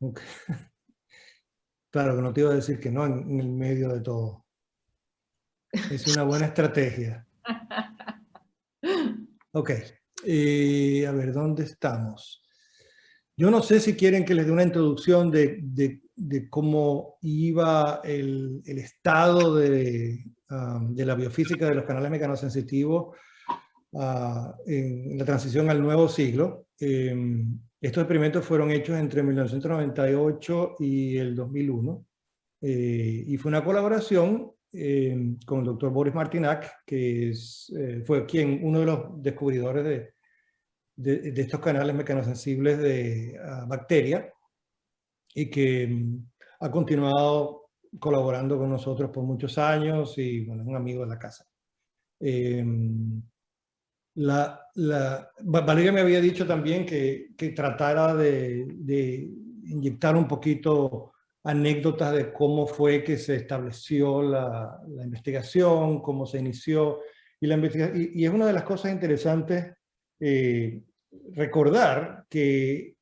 Ok. Claro que no te iba a decir que no en el medio de todo. Es una buena estrategia. Ok. A ver, ¿dónde estamos? Yo no sé si quieren que les dé una introducción de cómo iba el estado de la biofísica de los canales mecanosensitivos en la transición al nuevo siglo. Estos experimentos fueron hechos entre 1998 y el 2001. Y fue una colaboración con el doctor Boris Martinac, que fue uno de los descubridores de estos canales mecanosensibles de bacterias, y que ha continuado colaborando con nosotros por muchos años, y bueno, es un amigo de la casa. Valeria me había dicho también que tratara de inyectar un poquito anécdotas de cómo fue que se estableció la investigación, cómo se inició, y es una de las cosas interesantes recordar que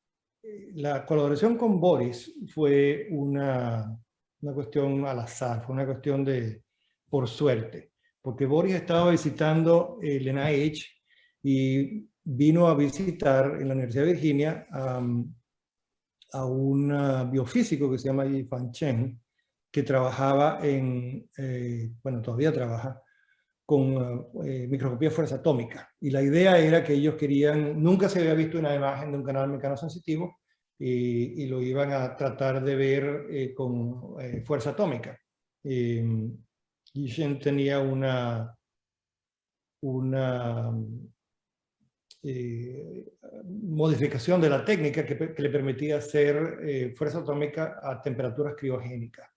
la colaboración con Boris fue una cuestión al azar, fue una cuestión por suerte, porque Boris estaba visitando el NIH y vino a visitar en la Universidad de Virginia a un biofísico que se llama Yifan Chen, que trabajaba bueno, todavía trabaja con microscopía de fuerza atómica. Y la idea era que ellos nunca se había visto una imagen de un canal mecanosensitivo, y lo iban a tratar de ver con fuerza atómica. Yifan tenía una modificación de la técnica que le permitía hacer fuerza atómica a temperaturas criogénicas.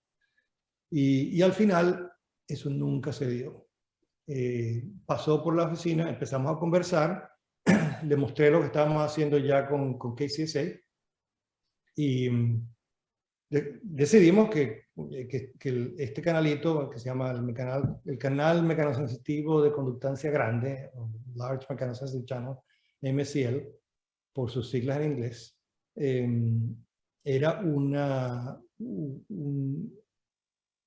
Y al final eso nunca se dio. Pasó por la oficina, empezamos a conversar, le mostré lo que estábamos haciendo ya con KCSA, y decidimos que este canalito, que se llama el canal mecanosensitivo de conductancia grande, Large Mechanosensitive Channel, MCL, por sus siglas en inglés, era un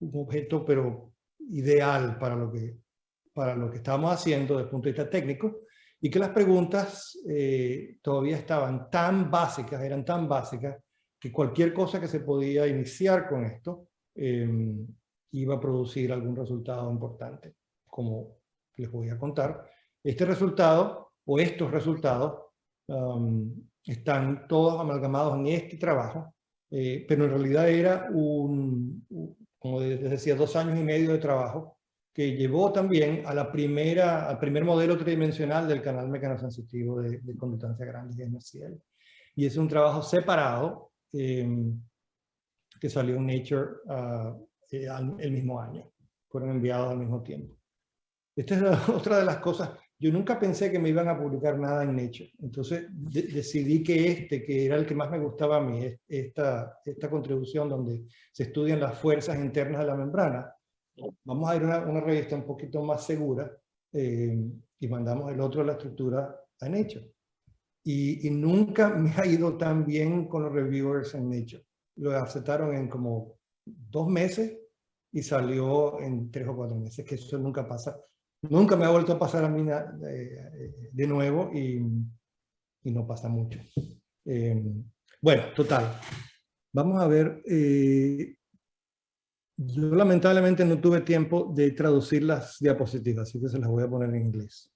objeto pero ideal para lo que estábamos haciendo desde el punto de vista técnico, y que las preguntas todavía estaban tan básicas, eran tan básicas, que cualquier cosa que se podía iniciar con esto iba a producir algún resultado importante, como les voy a contar. Este resultado, o estos resultados, están todos amalgamados en este trabajo, pero en realidad era como les decía, 2 años y medio de trabajo, que llevó también al primer modelo tridimensional del canal mecanosensitivo de conductancia grande de MCL. Y es un trabajo separado que salió en Nature el mismo año. Fueron enviados al mismo tiempo. Esta es otra de las cosas. Yo nunca pensé que me iban a publicar nada en Nature. Entonces decidí que era el que más me gustaba a mí, esta contribución donde se estudian las fuerzas internas de la membrana. Vamos a ir a una revista un poquito más segura, y mandamos el otro de la estructura a Nature. Y nunca me ha ido tan bien con los reviewers en Nature. Lo aceptaron en como 2 meses y salió en 3 o 4 meses, que eso nunca pasa. Nunca me ha vuelto a pasar a mí de nuevo, y no pasa mucho. Bueno, total. Vamos a ver. Yo lamentablemente no tuve tiempo de traducir las diapositivas, así que se las voy a poner en inglés.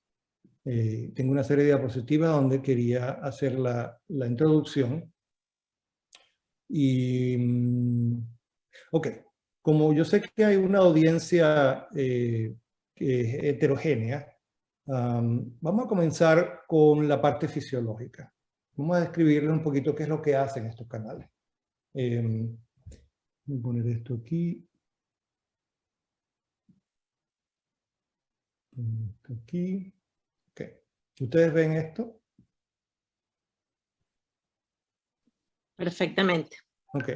Tengo una serie de diapositivas donde quería hacer la introducción. Y, ok, como yo sé que hay una audiencia que es heterogénea, vamos a comenzar con la parte fisiológica. Vamos a describirles un poquito qué es lo que hacen estos canales. Voy a poner esto aquí. Aquí. Ok. ¿Ustedes ven esto? Perfectamente. Ok.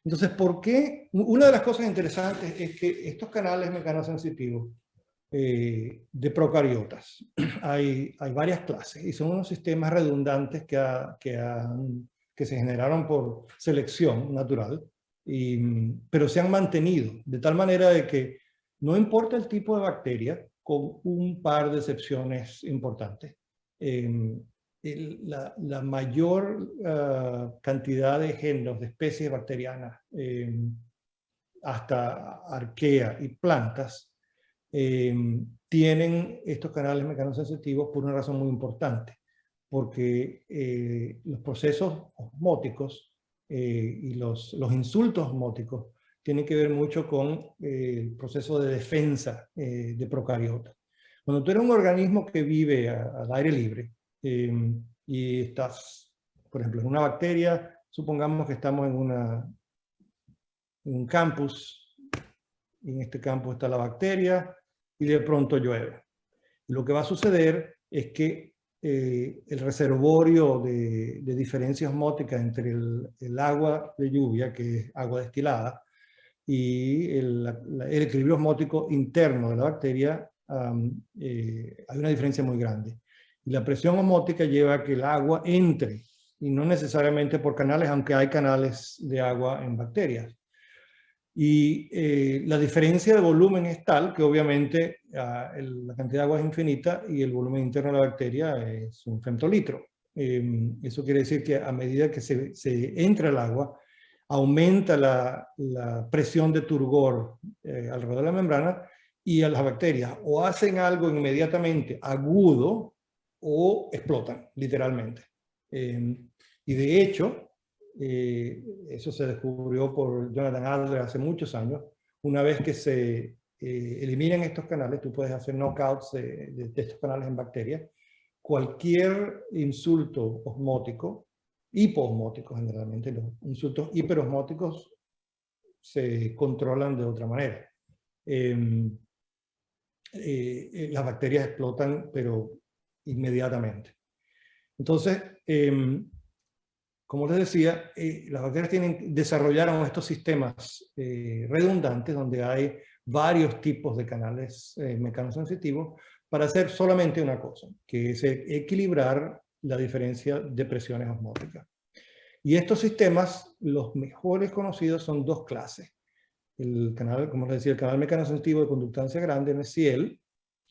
Entonces, ¿por qué? Una de las cosas interesantes es que estos canales mecanosensitivos de procariotas, hay varias clases, y son unos sistemas redundantes que que se generaron por selección natural, pero se han mantenido de tal manera de que no importa el tipo de bacteria, con un par de excepciones importantes. La mayor cantidad de géneros de especies bacterianas, hasta arquea y plantas, tienen estos canales mecanosensitivos por una razón muy importante, porque los procesos osmóticos y los insultos osmóticos tienen que ver mucho con el proceso de defensa de procariotas. Cuando tú eres un organismo que vive al aire libre y estás, por ejemplo, en una bacteria, supongamos que estamos en un campus, y en este campus está la bacteria, y de pronto llueve. Lo que va a suceder es que el reservorio de diferencia osmótica entre el agua de lluvia, que es agua destilada, y el equilibrio osmótico interno de la bacteria, hay una diferencia muy grande. Y la presión osmótica lleva a que el agua entre, y no necesariamente por canales, aunque hay canales de agua en bacterias. Y la diferencia de volumen es tal que obviamente la cantidad de agua es infinita y el volumen interno de la bacteria es un femtolitro. Eso quiere decir que a medida que se entra el agua, aumenta la presión de turgor alrededor de la membrana, y a las bacterias o hacen algo inmediatamente agudo o explotan, literalmente. Y de hecho, eso se descubrió por Jonathan Adler hace muchos años. Una vez que se eliminan estos canales, tú puedes hacer knockouts de estos canales en bacterias. Cualquier insulto osmótico, hipoosmótico generalmente, los insultos hiperosmóticos se controlan de otra manera. Las bacterias explotan, pero inmediatamente. Entonces, como les decía, las bacterias desarrollaron estos sistemas redundantes donde hay varios tipos de canales mecanosensitivos para hacer solamente una cosa, que es equilibrar la diferencia de presiones osmóticas. Y estos sistemas, los mejores conocidos son dos clases. El canal, como les decía, el canal mecanosensitivo de conductancia grande, MCL,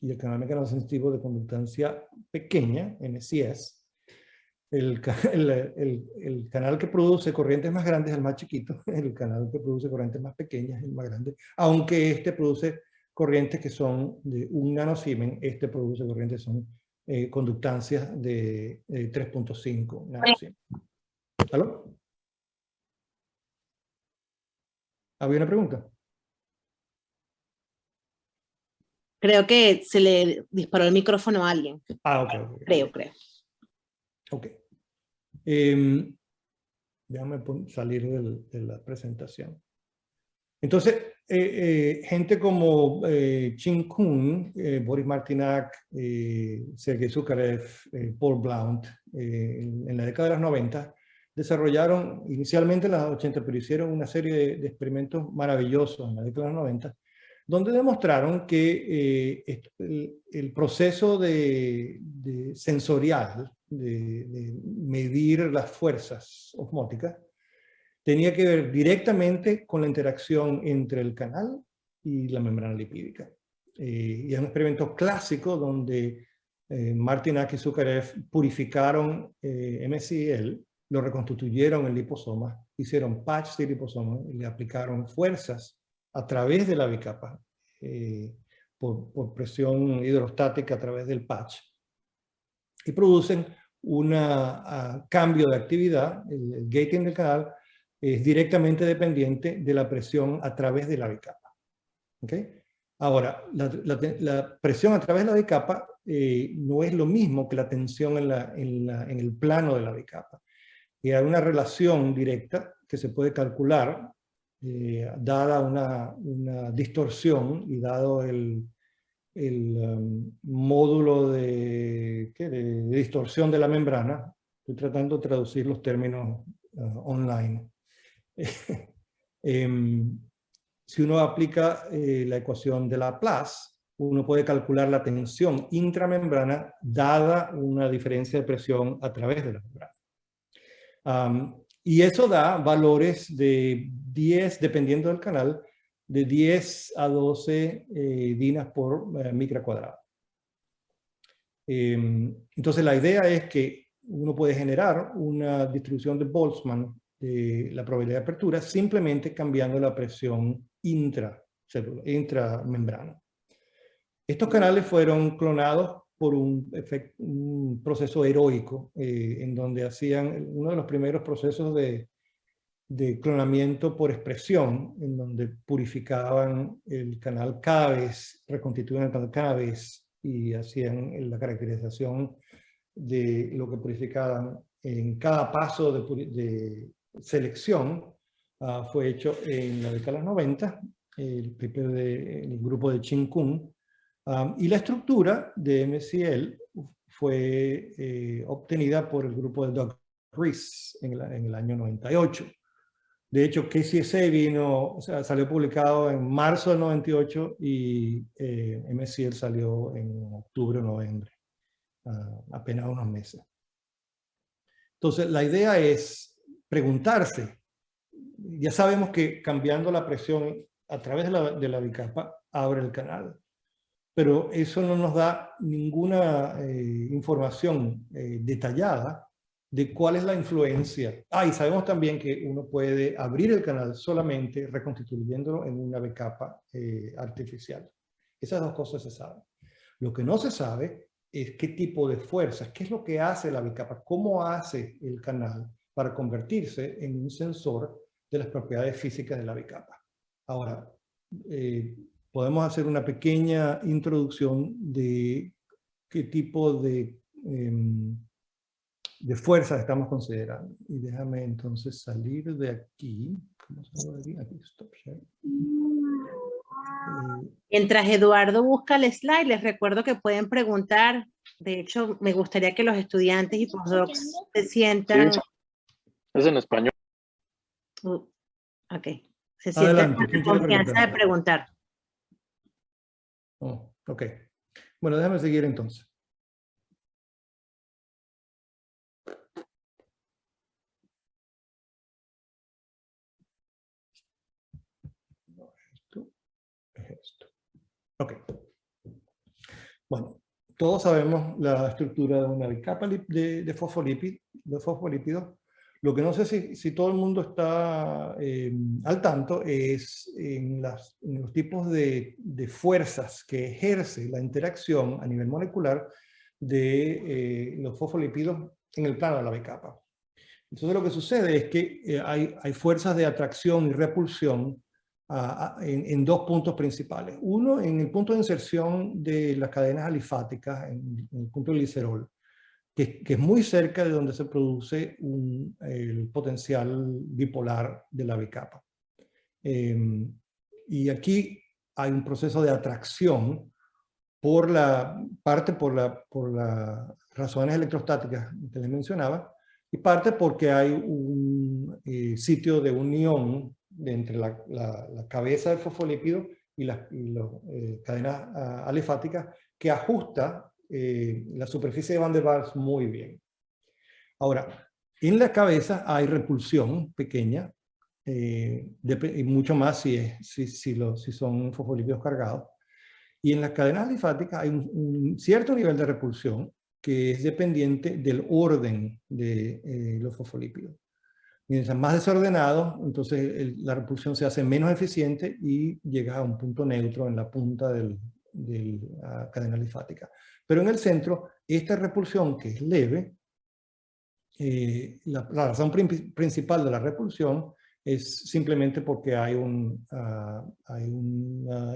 y el canal mecanosensitivo de conductancia pequeña, MCS. El canal que produce corrientes más grandes es el más chiquito, el canal que produce corrientes más pequeñas es el más grande, aunque este produce corrientes que son de 1 nanosiemens, este produce corrientes que son conductancias de 3.5 nanosiemens. ¿Aló? ¿Había una pregunta? Creo que se le disparó el micrófono a alguien. Ah, ok. Creo. Ok. Déjame salir de la presentación. Entonces, gente como Chin Kun, Boris Martinac, Sergei Zukarev, Paul Blount, en la década de los 90, desarrollaron, inicialmente en los 80, pero hicieron una serie de experimentos maravillosos en la década de los 90, donde demostraron que el proceso sensorial de medir las fuerzas osmóticas tenía que ver directamente con la interacción entre el canal y la membrana lipídica. Y es un experimento clásico donde Martinac y Zukarev purificaron MCL, lo reconstituyeron en liposomas, hicieron patch de liposomas y le aplicaron fuerzas a través de la bicapa, por presión hidrostática a través del patch, y producen un cambio de actividad. El gating del canal es directamente dependiente de la presión a través de la bicapa. ¿Okay? Ahora, la presión a través de la bicapa no es lo mismo que la tensión en el plano de la bicapa. Y hay una relación directa que se puede calcular dada una distorsión y dado el módulo de distorsión de la membrana. Estoy tratando de traducir los términos online. Si uno aplica la ecuación de Laplace, uno puede calcular la tensión intramembrana dada una diferencia de presión a través de la membrana. Y eso da valores de 10, dependiendo del canal, de 10 a 12 dinas por micra cuadrada. Entonces la idea es que uno puede generar una distribución de Boltzmann de la probabilidad de apertura simplemente cambiando la presión intramembrana. Estos canales fueron clonados por un proceso heroico en donde hacían uno de los primeros procesos de clonamiento por expresión, en donde purificaban el canal cada vez, reconstituían el canal cada vez y hacían la caracterización de lo que purificaban en cada paso de selección. Fue hecho en la década de los 90, el paper del grupo de Chin Kung, y la estructura de MCL fue obtenida por el grupo de Doug Rees en el año 98. De hecho, KCSA salió publicado en marzo del 98 y MCL salió en octubre o noviembre, apenas unos meses. Entonces, la idea es preguntarse. Ya sabemos que cambiando la presión a través de la bicapa abre el canal, pero eso no nos da ninguna información detallada de cuál es la influencia. Y sabemos también que uno puede abrir el canal solamente reconstituyéndolo en una bicapa artificial. Esas dos cosas se saben. Lo que no se sabe es qué tipo de fuerzas, qué es lo que hace la bicapa, cómo hace el canal para convertirse en un sensor de las propiedades físicas de la bicapa. Ahora, podemos hacer una pequeña introducción de qué tipo de fuerzas estamos considerando. Y déjame entonces salir de aquí. ¿Cómo salgo de aquí? Aquí, stop share. Mientras Eduardo busca el slide, les recuerdo que pueden preguntar. De hecho, me gustaría que los estudiantes y postdocs se sientan... Sí, es en español. Ok. Se sientan con la confianza de preguntar. Oh, ok. Bueno, déjame seguir entonces. Esto. Ok. Bueno, todos sabemos la estructura de una bicapa de fosfolípidos. Lo que no sé si todo el mundo está al tanto es en los tipos de fuerzas que ejerce la interacción a nivel molecular de los fosfolípidos en el plano de la bicapa. Entonces lo que sucede es que hay fuerzas de atracción y repulsión en dos puntos principales. Uno, en el punto de inserción de las cadenas alifáticas, en el punto del glicerol, que es muy cerca de donde se produce el potencial bipolar de la bicapa. Y aquí hay un proceso de atracción por las razones electrostáticas que les mencionaba, y parte porque hay un sitio de unión entre la cabeza del fosfolípido y las cadenas alifáticas que ajusta la superficie de Van der Waals muy bien. Ahora, en la cabeza hay repulsión pequeña, y mucho más si son fosfolípidos cargados. Y en las cadenas alifáticas hay un cierto nivel de repulsión que es dependiente del orden de los fosfolípidos. Mientras más desordenado, entonces la repulsión se hace menos eficiente y llega a un punto neutro en la punta de la cadena alifática. Pero en el centro, esta repulsión que es leve, la razón principal de la repulsión es simplemente porque hay una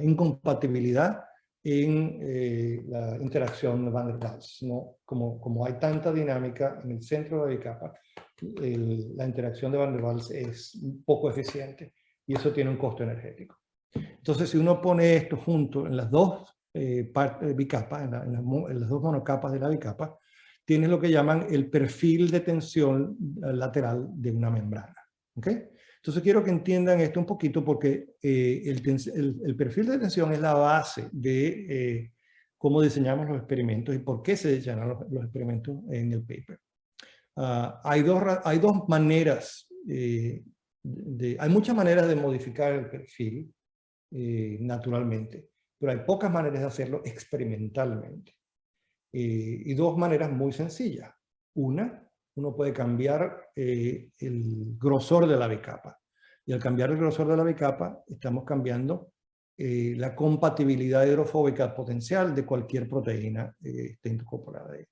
incompatibilidad en la interacción de Van der Waals, ¿no? Como hay tanta dinámica en el centro de la bicapa, la interacción de Van der Waals es poco eficiente y eso tiene un costo energético. Entonces, si uno pone esto junto en las dos partes de bicapa, en las dos monocapas de la bicapa, tienes lo que llaman el perfil de tensión lateral de una membrana. ¿Okay? Entonces quiero que entiendan esto un poquito porque el perfil de tensión es la base de cómo diseñamos los experimentos y por qué se diseñan los experimentos en el paper. Hay dos maneras, hay muchas maneras de modificar el perfil naturalmente, pero hay pocas maneras de hacerlo experimentalmente. Y dos maneras muy sencillas. Uno puede cambiar el grosor de la bicapa. Y al cambiar el grosor de la bicapa, estamos cambiando la compatibilidad hidrofóbica potencial de cualquier proteína esté incorporada ahí.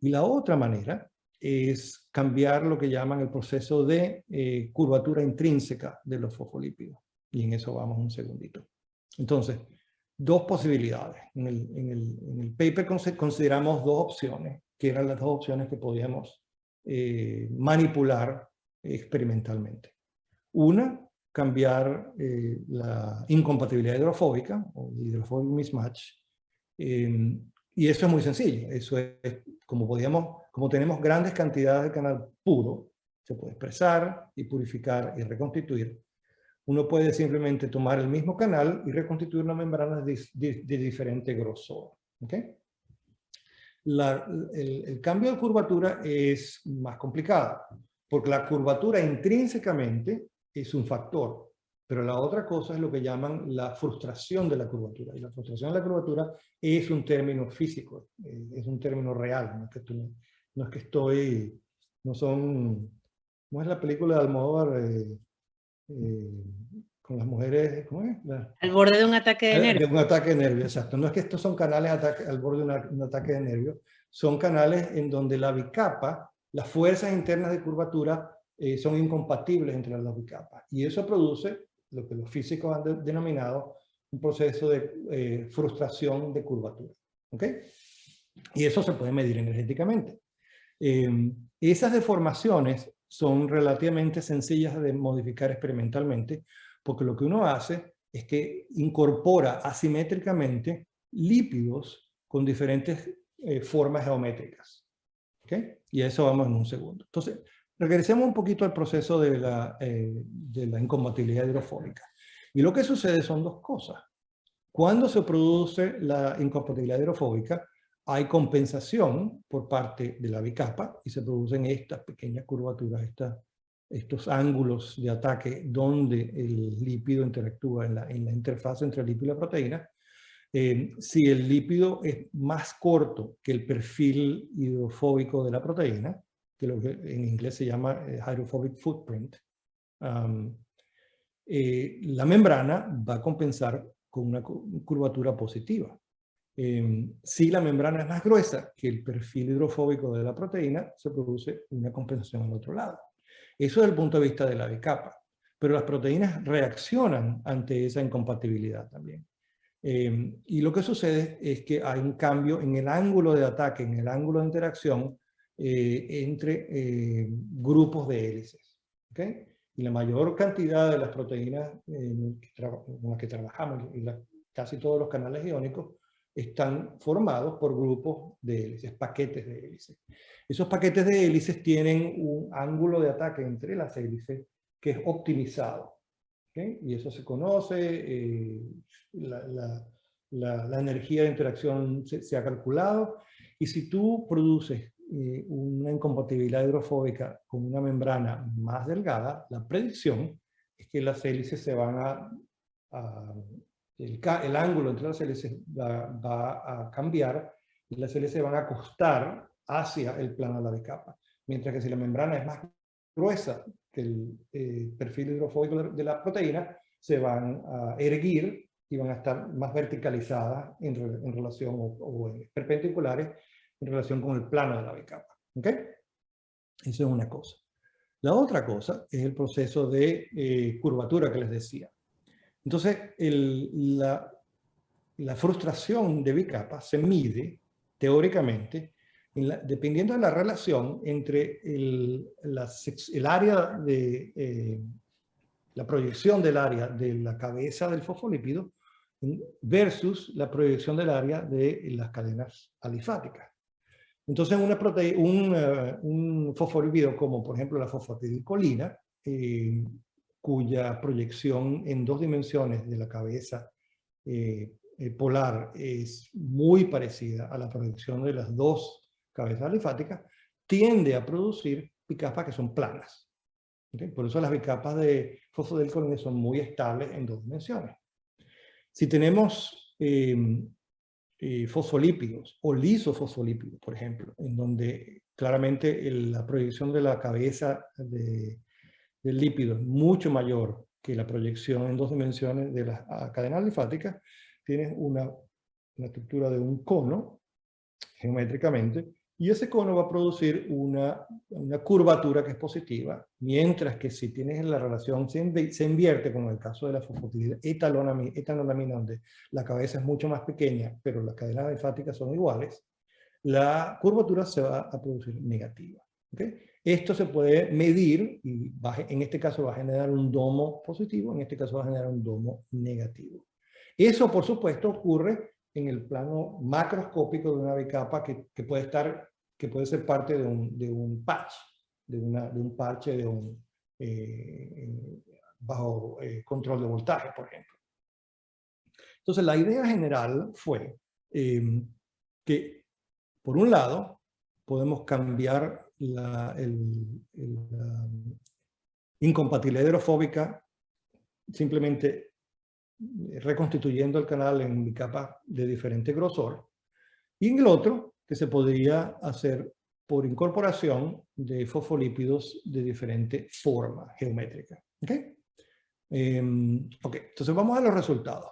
Y la otra manera es cambiar lo que llaman el proceso de curvatura intrínseca de los fosfolípidos. Y en eso vamos un segundito. Entonces, dos posibilidades. En el paper consideramos dos opciones, que eran las dos opciones que podíamos manipular experimentalmente. Una, cambiar la incompatibilidad hidrofóbica, o hydrophobic mismatch, y eso es muy sencillo. Eso es, como tenemos grandes cantidades de canal puro, se puede expresar y purificar y reconstituir. Uno puede simplemente tomar el mismo canal y reconstituir una membrana de diferente grosor. ¿Okay? El cambio de curvatura es más complicado, porque la curvatura intrínsecamente es un factor, pero la otra cosa es lo que llaman la frustración de la curvatura. Y la frustración de la curvatura es un término físico, es un término real. ¿Cómo es la película de Almodóvar? Con las mujeres, ¿cómo es? Al borde de un ataque de nervios. De un ataque de nervios, exacto. No es que estos son canales al borde de un ataque de nervios, son canales en donde la bicapa, las fuerzas internas de curvatura son incompatibles entre las dos bicapas. Y eso produce lo que los físicos han denominado un proceso de frustración de curvatura. ¿Ok? Y eso se puede medir energéticamente. Esas deformaciones son relativamente sencillas de modificar experimentalmente, porque lo que uno hace es que incorpora asimétricamente lípidos con diferentes formas geométricas. ¿Okay? Y a eso vamos en un segundo. Entonces, regresemos un poquito al proceso de la incompatibilidad hidrofóbica. Y lo que sucede son dos cosas. Cuando se produce la incompatibilidad hidrofóbica, hay compensación por parte de la bicapa y se producen estas pequeñas curvaturas, estos ángulos de ataque donde el lípido interactúa en la interfaz entre el lípido y la proteína. Si el lípido es más corto que el perfil hidrofóbico de la proteína, que lo que en inglés se llama hydrophobic footprint, la membrana va a compensar con una curvatura positiva. Si la membrana es más gruesa que el perfil hidrofóbico de la proteína, se produce una compensación al otro lado. Eso desde el punto de vista de la bicapa. Pero las proteínas reaccionan ante esa incompatibilidad también. Y lo que sucede es que hay un cambio en el ángulo de ataque, en el ángulo de interacción entre grupos de hélices. ¿Okay? Y la mayor cantidad de las proteínas con las que trabajamos, y casi todos los canales iónicos, están formados por grupos de hélices, paquetes de hélices. Esos paquetes de hélices tienen un ángulo de ataque entre las hélices que es optimizado. ¿Okay? Y eso se conoce, la energía de interacción se ha calculado, y si tú produces una incompatibilidad hidrofóbica con una membrana más delgada, la predicción es que las hélices se van el ángulo entre las hélices va a cambiar y las hélices se van a acostar hacia el plano de la bicapa. Mientras que si la membrana es más gruesa que el perfil hidrofóbico de la proteína, se van a erguir y van a estar más verticalizadas en relación o perpendiculares en relación con el plano de la bicapa. ¿Ok? Eso es una cosa. La otra cosa es el proceso de curvatura que les decía. Entonces, la frustración de bicapa se mide teóricamente dependiendo de la relación entre el área de la proyección del área de la cabeza del fosfolípido versus la proyección del área de las cadenas alifáticas. Entonces, un fosfolípido como, por ejemplo, la fosfatidilcolina, cuya proyección en 2 dimensiones de la cabeza polar es muy parecida a la proyección de las 2 cabezas alifáticas, tiende a producir bicapas que son planas. ¿Okay? Por eso las bicapas de fosfodilcolina son muy estables en 2 dimensiones. Si tenemos fosfolípidos o lisofosfolípidos, por ejemplo, en donde claramente la proyección de la cabeza del lípido es mucho mayor que la proyección en 2 dimensiones de las cadenas linfáticas, tienes una estructura de un cono, geométricamente, y ese cono va a producir una curvatura que es positiva, mientras que si tienes la relación, se invierte, como en el caso de la fosfatidina etanolamina, donde la cabeza es mucho más pequeña, pero las cadenas linfáticas son iguales, la curvatura se va a producir negativa. ¿Okay? Esto se puede medir y en este caso va a generar un domo positivo, en este caso va a generar un domo negativo. Eso, por supuesto, ocurre en el plano macroscópico de una bicapa que puede ser parte de un patch, de un parche bajo control de voltaje, por ejemplo. Entonces, la idea general fue que, por un lado, podemos cambiar la incompatibilidad hidrofóbica simplemente reconstituyendo el canal en bicapas de diferente grosor, y en el otro, que se podría hacer por incorporación de fosfolípidos de diferente forma geométrica. ¿Okay? Entonces vamos a los resultados.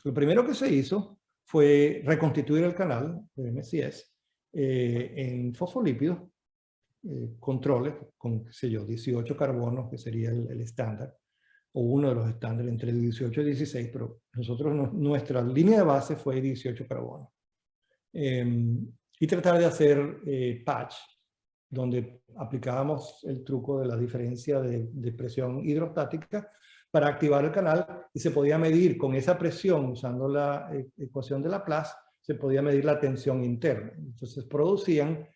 Lo primero que se hizo fue reconstituir el canal de MCS en fosfolípidos, controles con, qué sé yo, 18 carbonos, que sería el estándar, o uno de los estándares entre 18 y 16, pero nuestra línea de base fue 18 carbonos. Y tratar de hacer patch, donde aplicábamos el truco de la diferencia de presión hidrostática para activar el canal, y se podía medir con esa presión, usando la ecuación de Laplace, se podía medir la tensión interna. Entonces producían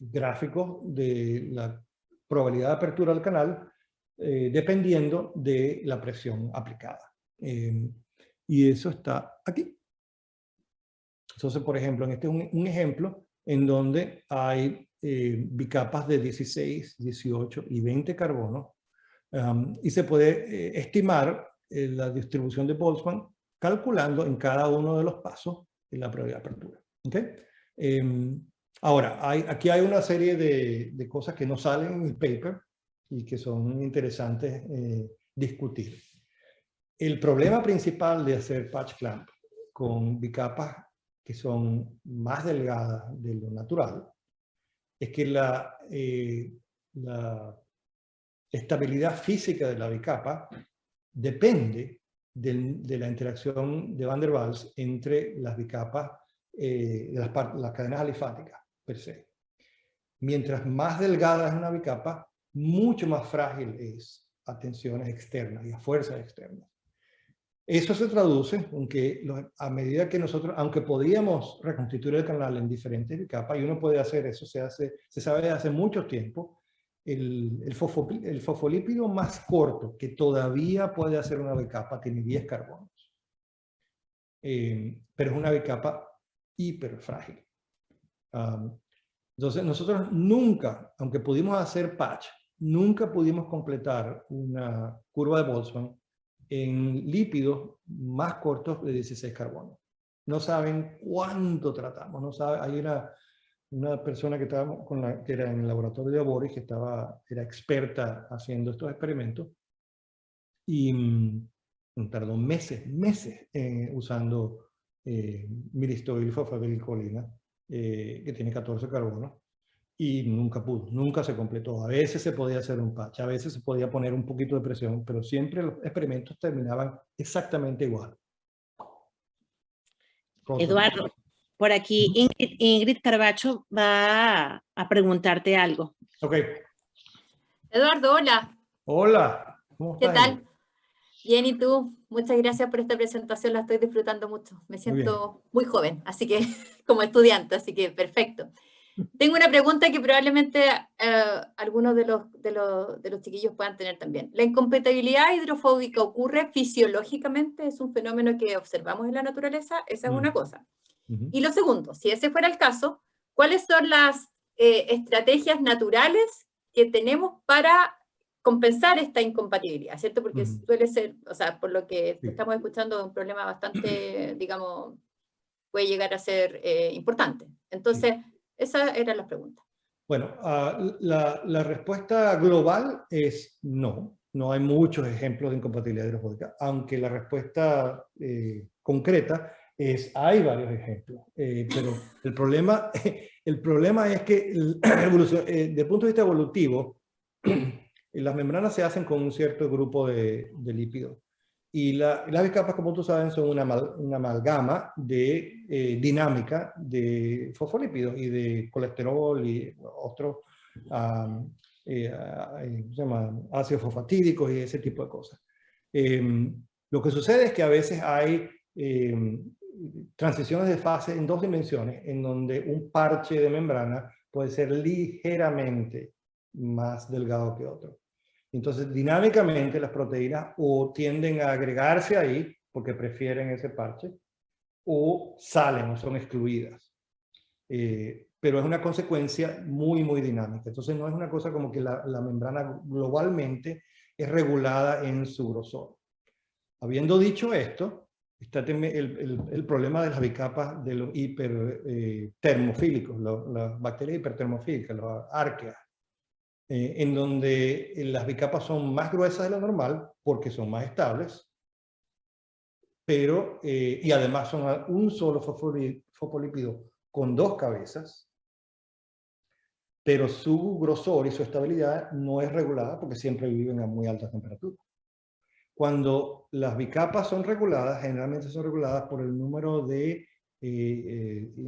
gráficos de la probabilidad de apertura del canal dependiendo de la presión aplicada. Y eso está aquí. Entonces, por ejemplo, en este es un ejemplo en donde hay bicapas de 16, 18 y 20 carbonos, y se puede estimar la distribución de Boltzmann calculando en cada uno de los pasos la probabilidad de apertura. ¿Okay? Ahora, aquí hay una serie de cosas que no salen en el paper y que son interesantes discutir. El problema principal de hacer patch clamp con bicapas que son más delgadas de lo natural es que la estabilidad física de la bicapa depende de la interacción de Van der Waals entre las bicapas, las cadenas alifáticas per se. Mientras más delgada es una bicapa, mucho más frágil es a tensiones externas y a fuerzas externas. Eso se traduce en que a medida que nosotros, aunque podíamos reconstituir el canal en diferentes bicapas, y uno puede hacer eso, se sabe desde hace mucho tiempo, el fosfolípido más corto que todavía puede hacer una bicapa tiene 10 carbonos. Pero es una bicapa hiper frágil. Entonces nosotros nunca, aunque pudimos hacer patch, nunca pudimos completar una curva de Boltzmann en lípidos más cortos de 16 carbonos. No saben cuánto tratamos, no saben. Hay una persona que era en el laboratorio de Boris, que era experta haciendo estos experimentos, y tardó meses usando miristil fosfatidilcolina, que tiene 14 carbonos, y nunca se completó. A veces se podía hacer un patch, a veces se podía poner un poquito de presión, pero siempre los experimentos terminaban exactamente igual. Eduardo, por aquí Ingrid Carbacho va a preguntarte algo. Ok. Eduardo, hola. Hola. ¿Cómo estás? ¿Qué tal? Bien, ¿y tú? Muchas gracias por esta presentación, la estoy disfrutando mucho. Me siento muy joven, así que como estudiante, así que perfecto. Tengo una pregunta que probablemente algunos de los chiquillos puedan tener también. ¿La incompatibilidad hidrofóbica ocurre fisiológicamente? ¿Es un fenómeno que observamos en la naturaleza? Esa es una cosa. Y lo segundo, si ese fuera el caso, ¿cuáles son las estrategias naturales que tenemos para compensar esta incompatibilidad, ¿cierto? Porque suele ser, o sea, por lo que estamos escuchando, un problema bastante, digamos, puede llegar a ser importante. Entonces, esas eran las preguntas. Bueno, la respuesta global es no. No hay muchos ejemplos de incompatibilidad hidrofóbica, aunque la respuesta concreta es hay varios ejemplos. Pero el problema es que desde el punto de vista evolutivo, las membranas se hacen con un cierto grupo de lípidos. Y las bicapas, como tú sabes, son una amalgama de dinámica de fosfolípidos y de colesterol y otros ácidos fosfatídicos y ese tipo de cosas. Lo que sucede es que a veces hay transiciones de fase en 2 dimensiones, en donde un parche de membrana puede ser ligeramente más delgado que otro. Entonces, dinámicamente, las proteínas o tienden a agregarse ahí, porque prefieren ese parche, o salen o son excluidas. Pero es una consecuencia muy, muy dinámica. Entonces, no es una cosa como que la membrana globalmente es regulada en su grosor. Habiendo dicho esto, está el problema de las bicapas de los hipertermofílicos, las bacterias hipertermofílicas, las arqueas, en donde las bicapas son más gruesas de lo normal porque son más estables, pero, y además son un solo fosfolípido con 2 cabezas, pero su grosor y su estabilidad no es regulada porque siempre viven a muy altas temperaturas. Cuando las bicapas son reguladas, generalmente son reguladas por el número de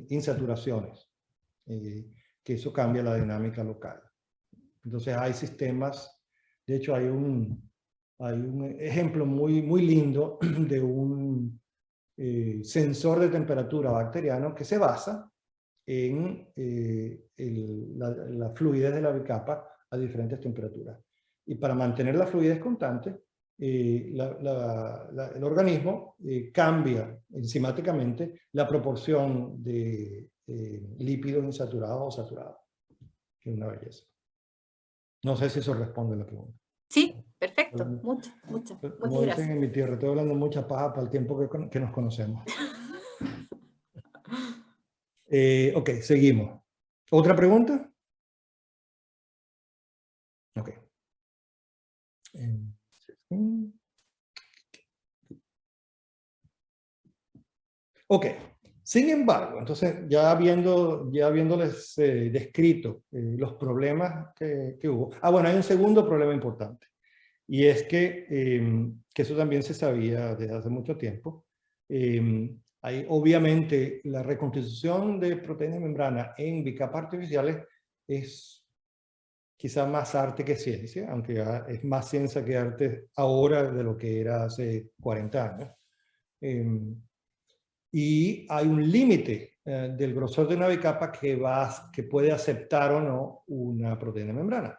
insaturaciones, que eso cambia la dinámica local. Entonces hay sistemas, de hecho hay un ejemplo muy, muy lindo de un sensor de temperatura bacteriano que se basa en la fluidez de la bicapa a diferentes temperaturas. Y para mantener la fluidez constante, el organismo cambia enzimáticamente la proporción de lípidos insaturados o saturados, que es una belleza. No sé si eso responde a la pregunta. Sí, perfecto. Muchas Como dicen gracias. en mi tierra, estoy hablando mucha paja para el tiempo que nos conocemos. Ok, seguimos. ¿Otra pregunta? Ok. Ok. Sin embargo, entonces ya habiéndoles descrito los problemas que hubo. Bueno, hay un segundo problema importante. Y es que eso también se sabía desde hace mucho tiempo. Hay, obviamente, la reconstitución de proteínas de membrana en bicapas artificiales es quizá más arte que ciencia, aunque es más ciencia que arte ahora de lo que era hace 40 años. Y hay un límite del grosor de una bicapa que puede aceptar o no una proteína de membrana.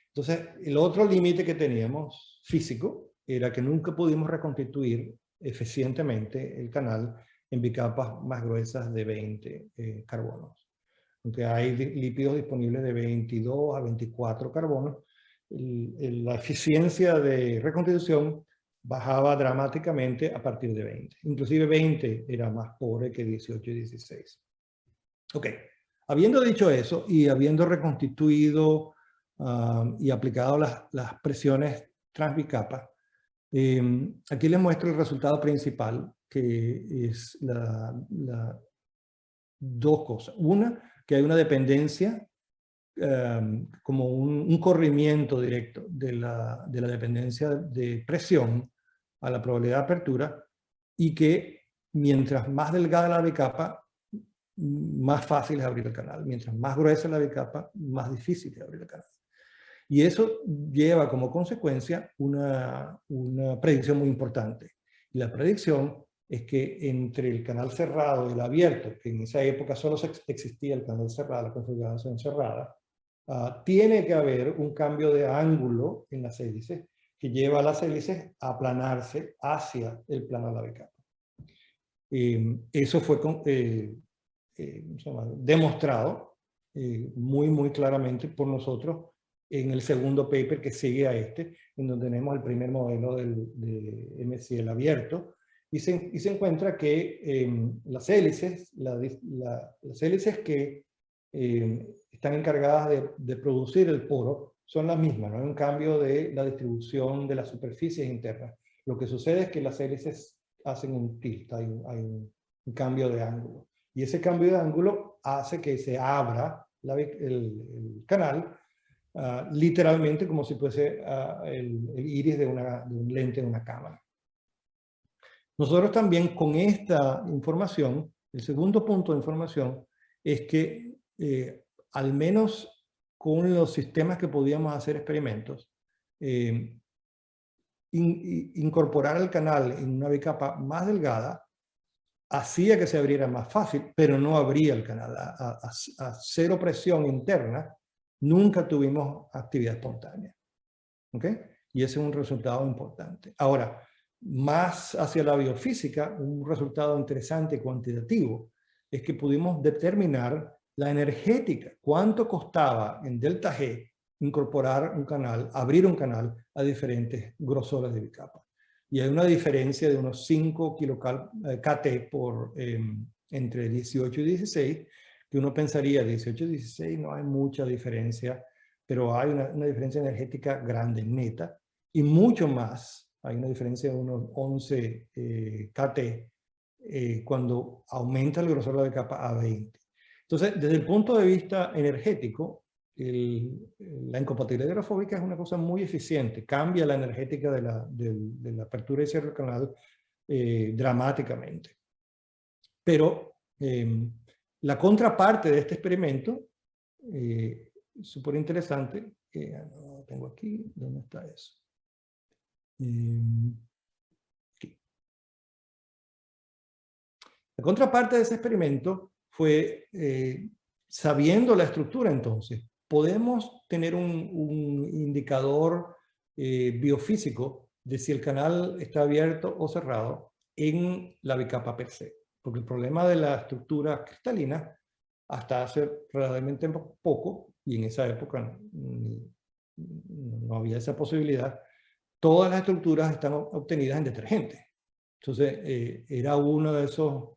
Entonces, el otro límite que teníamos físico era que nunca pudimos reconstituir eficientemente el canal en bicapas más gruesas de 20 carbonos. Aunque hay lípidos disponibles de 22 a 24 carbonos, la eficiencia de reconstitución bajaba dramáticamente a partir de 20. Inclusive 20 era más pobre que 18 y 16. Ok, habiendo dicho eso y habiendo reconstituido y aplicado las presiones transbicapa, aquí les muestro el resultado principal, que es dos cosas. Una, que hay una dependencia, como un corrimiento directo de la dependencia de presión a la probabilidad de apertura, y que mientras más delgada la bicapa, más fácil es abrir el canal. Mientras más gruesa la bicapa, más difícil es abrir el canal. Y eso lleva como consecuencia una predicción muy importante. Y la predicción es que entre el canal cerrado y el abierto, que en esa época solo existía el canal cerrado, la configuración cerrada, tiene que haber un cambio de ángulo en las hélices que lleva a las hélices a aplanarse hacia el plano de la bicapa. Eso fue demostrado muy claramente por nosotros en el segundo paper que sigue a este, en donde tenemos el primer modelo de MCL abierto, y se encuentra que las hélices que están encargadas de producir el poro son las mismas, no hay un cambio de la distribución de las superficies internas. Lo que sucede es que las hélices hacen un tilt, hay un cambio de ángulo. Y ese cambio de ángulo hace que se abra el canal, literalmente como si fuese el iris de un lente de una cámara. Nosotros también con esta información, el segundo punto de información es que al menos con los sistemas que podíamos hacer experimentos, incorporar el canal en una bicapa más delgada hacía que se abriera más fácil, pero no abría el canal. A cero presión interna, nunca tuvimos actividad espontánea. ¿Ok? Y ese es un resultado importante. Ahora, más hacia la biofísica, un resultado interesante cuantitativo es que pudimos determinar la energética, cuánto costaba en delta G incorporar un canal, abrir un canal a diferentes grosores de bicapa. Y hay una diferencia de unos 5 kT por entre 18 y 16, que uno pensaría 18 y 16 no hay mucha diferencia, pero hay una diferencia energética grande, neta, y mucho más. Hay una diferencia de unos 11 kT cuando aumenta el grosor de la bicapa a 20. Entonces, desde el punto de vista energético, la incompatibilidad hidrofóbica es una cosa muy eficiente, cambia la energética de la apertura y cierre del canal dramáticamente. Pero la contraparte de este experimento, súper interesante, no lo tengo aquí, ¿dónde está eso? Aquí. La contraparte de ese experimento fue, sabiendo la estructura entonces, podemos tener un indicador biofísico de si el canal está abierto o cerrado en la bicapa per se. Porque el problema de la estructura cristalina, hasta hace relativamente poco, y en esa época no había esa posibilidad, todas las estructuras están obtenidas en detergente. Entonces, era uno de esos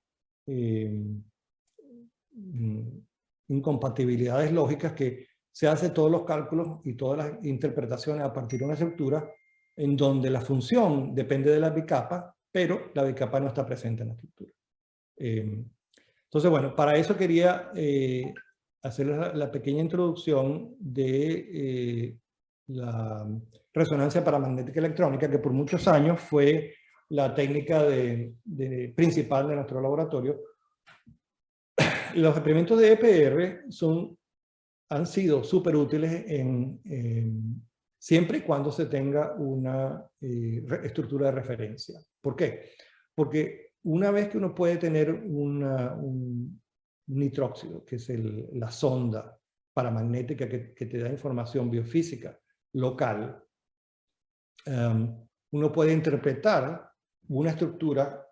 incompatibilidades lógicas que se hace todos los cálculos y todas las interpretaciones a partir de una estructura en donde la función depende de la bicapa, pero la bicapa no está presente en la estructura. Entonces, bueno, para eso quería hacer la pequeña introducción de la resonancia paramagnética electrónica, que por muchos años fue la técnica principal de nuestro laboratorio. Los experimentos de EPR han sido súper útiles siempre y cuando se tenga una estructura de referencia. ¿Por qué? Porque una vez que uno puede tener un nitróxido, que es la sonda paramagnética que te da información biofísica local, uno puede interpretar una estructura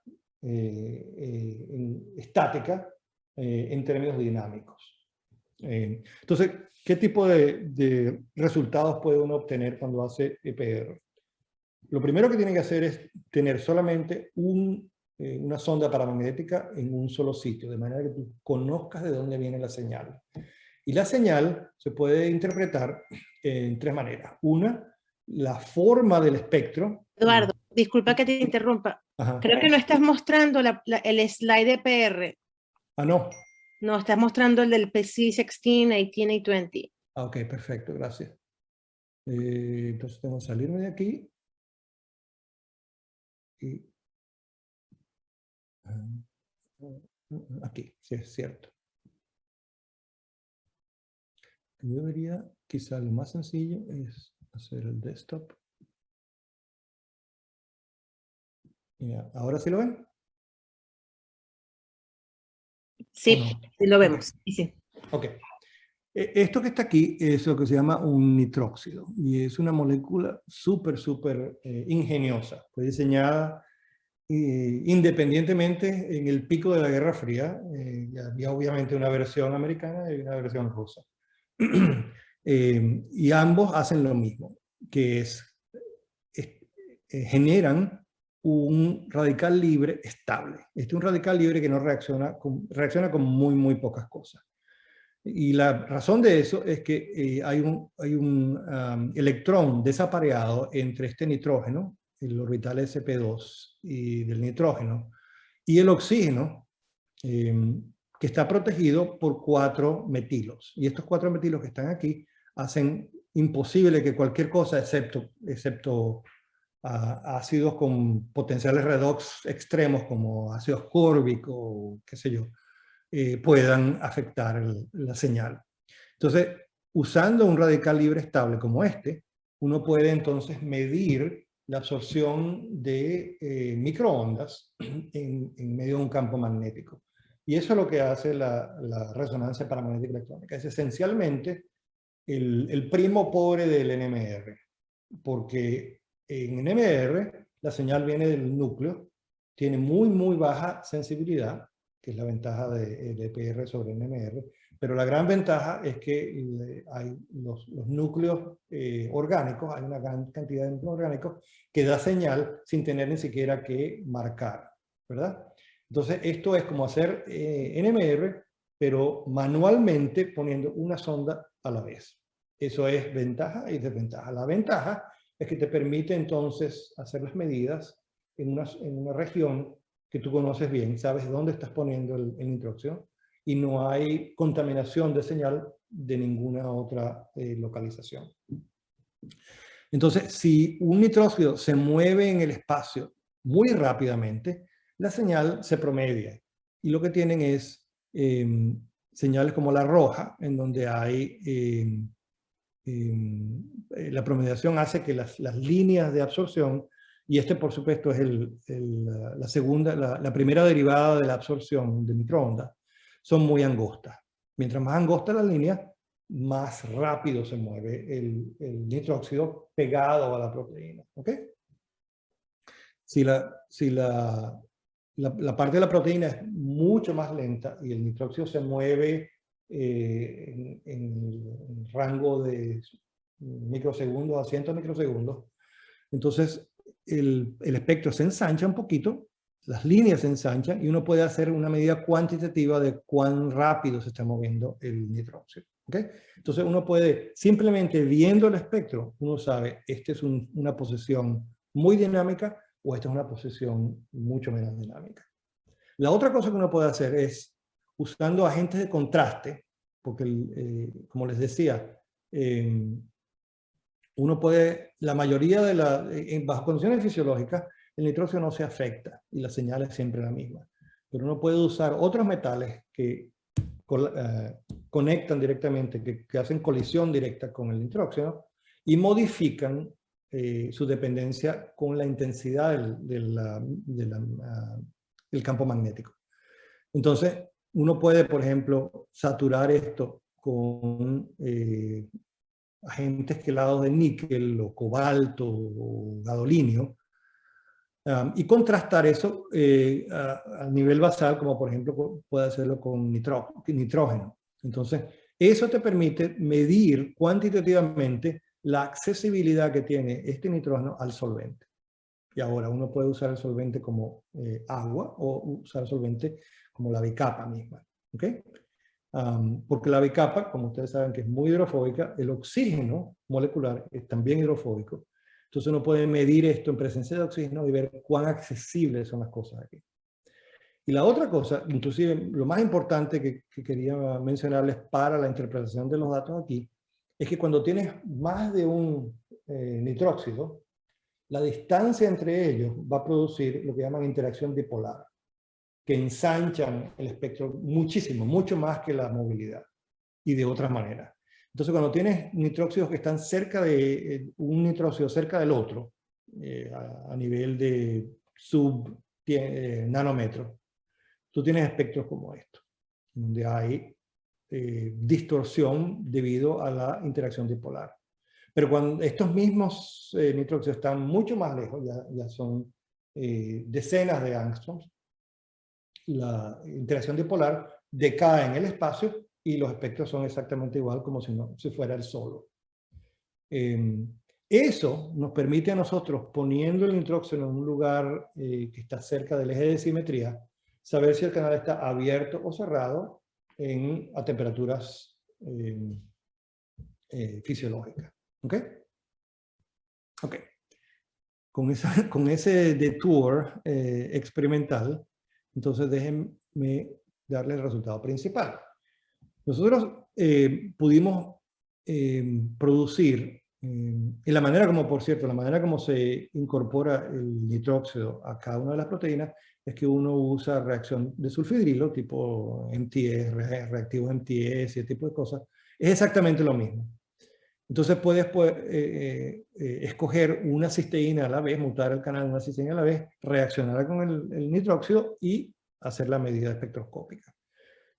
estática en términos dinámicos. Entonces, ¿qué tipo de resultados puede uno obtener cuando hace EPR? Lo primero que tiene que hacer es tener solamente una sonda paramagnética en un solo sitio, de manera que tú conozcas de dónde viene la señal. Y la señal se puede interpretar en tres maneras. Una, la forma del espectro. Eduardo, disculpa que te interrumpa. Ajá. Creo que no estás mostrando el slide de PR. Ah, no. No, estás mostrando el del PC16, 18 y 20. Ah, ok, perfecto, gracias. Entonces tengo que salirme de aquí. Y aquí, sí, es cierto. Yo debería, quizá lo más sencillo es hacer el desktop. Ya, ¿ahora sí lo ven? Sí, No? sí lo vemos. Okay. Sí. Ok. Esto que está aquí es lo que se llama un nitróxido y es una molécula súper ingeniosa. Fue diseñada independientemente en el pico de la Guerra Fría, había obviamente una versión americana y una versión rusa. Y ambos hacen lo mismo, que generan un radical libre estable. Este es un radical libre que no reacciona con muy pocas cosas. Y la razón de eso es que hay un electrón desapareado entre este nitrógeno, el orbital sp2 y del nitrógeno, y el oxígeno, que está protegido por 4 metilos. Y estos 4 metilos que están aquí hacen imposible que cualquier cosa, excepto ácidos con potenciales redox extremos como ácido ascórbico o qué sé yo, puedan afectar la señal. Entonces, usando un radical libre estable como este, uno puede entonces medir la absorción de microondas en medio de un campo magnético. Y eso es lo que hace la resonancia paramagnética electrónica. Es esencialmente el primo pobre del NMR, porque en NMR la señal viene del núcleo, tiene muy baja sensibilidad, que es la ventaja de EPR sobre NMR, pero la gran ventaja es que hay los núcleos orgánicos, hay una gran cantidad de núcleos orgánicos que da señal sin tener ni siquiera que marcar, ¿verdad? Entonces esto es como hacer NMR, pero manualmente poniendo una sonda a la vez. Eso es ventaja y desventaja. La ventaja es que te permite entonces hacer las medidas en una región que tú conoces bien, sabes dónde estás poniendo el nitróxido y no hay contaminación de señal de ninguna otra localización. Entonces, si un nitróxido se mueve en el espacio muy rápidamente, la señal se promedia. Y lo que tienen es señales como la roja, en donde hay la promediación hace que las líneas de absorción, y este por supuesto es la primera derivada de la absorción de microondas, son muy angostas. Mientras más angosta la línea, más rápido se mueve el nitróxido pegado a la proteína. ¿Ok? Si la parte de la proteína es mucho más lenta y el nitróxido se mueve en rango de microsegundos a cientos de microsegundos, entonces el espectro se ensancha un poquito, las líneas se ensanchan y uno puede hacer una medida cuantitativa de cuán rápido se está moviendo el nitróxido. ¿Okay? Entonces uno puede, simplemente viendo el espectro, uno sabe, esta es una posición muy dinámica o esta es una posición mucho menos dinámica. La otra cosa que uno puede hacer es, usando agentes de contraste, porque como les decía, uno puede, la mayoría bajo condiciones fisiológicas, el nitrógeno no se afecta y la señal es siempre la misma. Pero uno puede usar otros metales que conectan directamente, que hacen colisión directa con el nitrógeno y modifican su dependencia con la intensidad del campo magnético. Entonces, uno puede, por ejemplo, saturar esto con agentes quelados de níquel o cobalto o gadolinio y contrastar eso a nivel basal, como por ejemplo puede hacerlo con nitrógeno. Entonces, eso te permite medir cuantitativamente la accesibilidad que tiene este nitrógeno al solvente. Y ahora uno puede usar el solvente como agua o usar el solvente como la bicapa misma. ¿Okay? Porque la bicapa, como ustedes saben que es muy hidrofóbica, el oxígeno molecular es también hidrofóbico. Entonces uno puede medir esto en presencia de oxígeno y ver cuán accesibles son las cosas aquí. Y la otra cosa, inclusive lo más importante que quería mencionarles para la interpretación de los datos aquí, es que cuando tienes más de un nitróxido, la distancia entre ellos va a producir lo que llaman interacción dipolar, que ensanchan el espectro muchísimo, mucho más que la movilidad, y de otra manera. Entonces, cuando tienes nitróxidos que están cerca de un nitróxido cerca del otro, a nivel de nanómetros, tú tienes espectros como estos, donde hay distorsión debido a la interacción dipolar. Pero cuando estos mismos nitróxidos están mucho más lejos, ya son decenas de angstroms, la interacción dipolar decae en el espacio y los espectros son exactamente igual como si fuera el solo. Eso nos permite a nosotros, poniendo el nitróxeno en un lugar que está cerca del eje de simetría, saber si el canal está abierto o cerrado a temperaturas fisiológicas. ¿Ok? Ok. Con ese detour experimental, entonces déjenme darle el resultado principal. Nosotros pudimos producir, en la manera como, por cierto, la manera como se incorpora el nitróxido a cada una de las proteínas, es que uno usa reacción de sulfidrilo, tipo MTS, reactivos MTS, ese tipo de cosas. Es exactamente lo mismo. Entonces puedes escoger una cisteína a la vez, mutar el canal de una cisteína a la vez, reaccionar con el nitróxido y hacer la medida espectroscópica.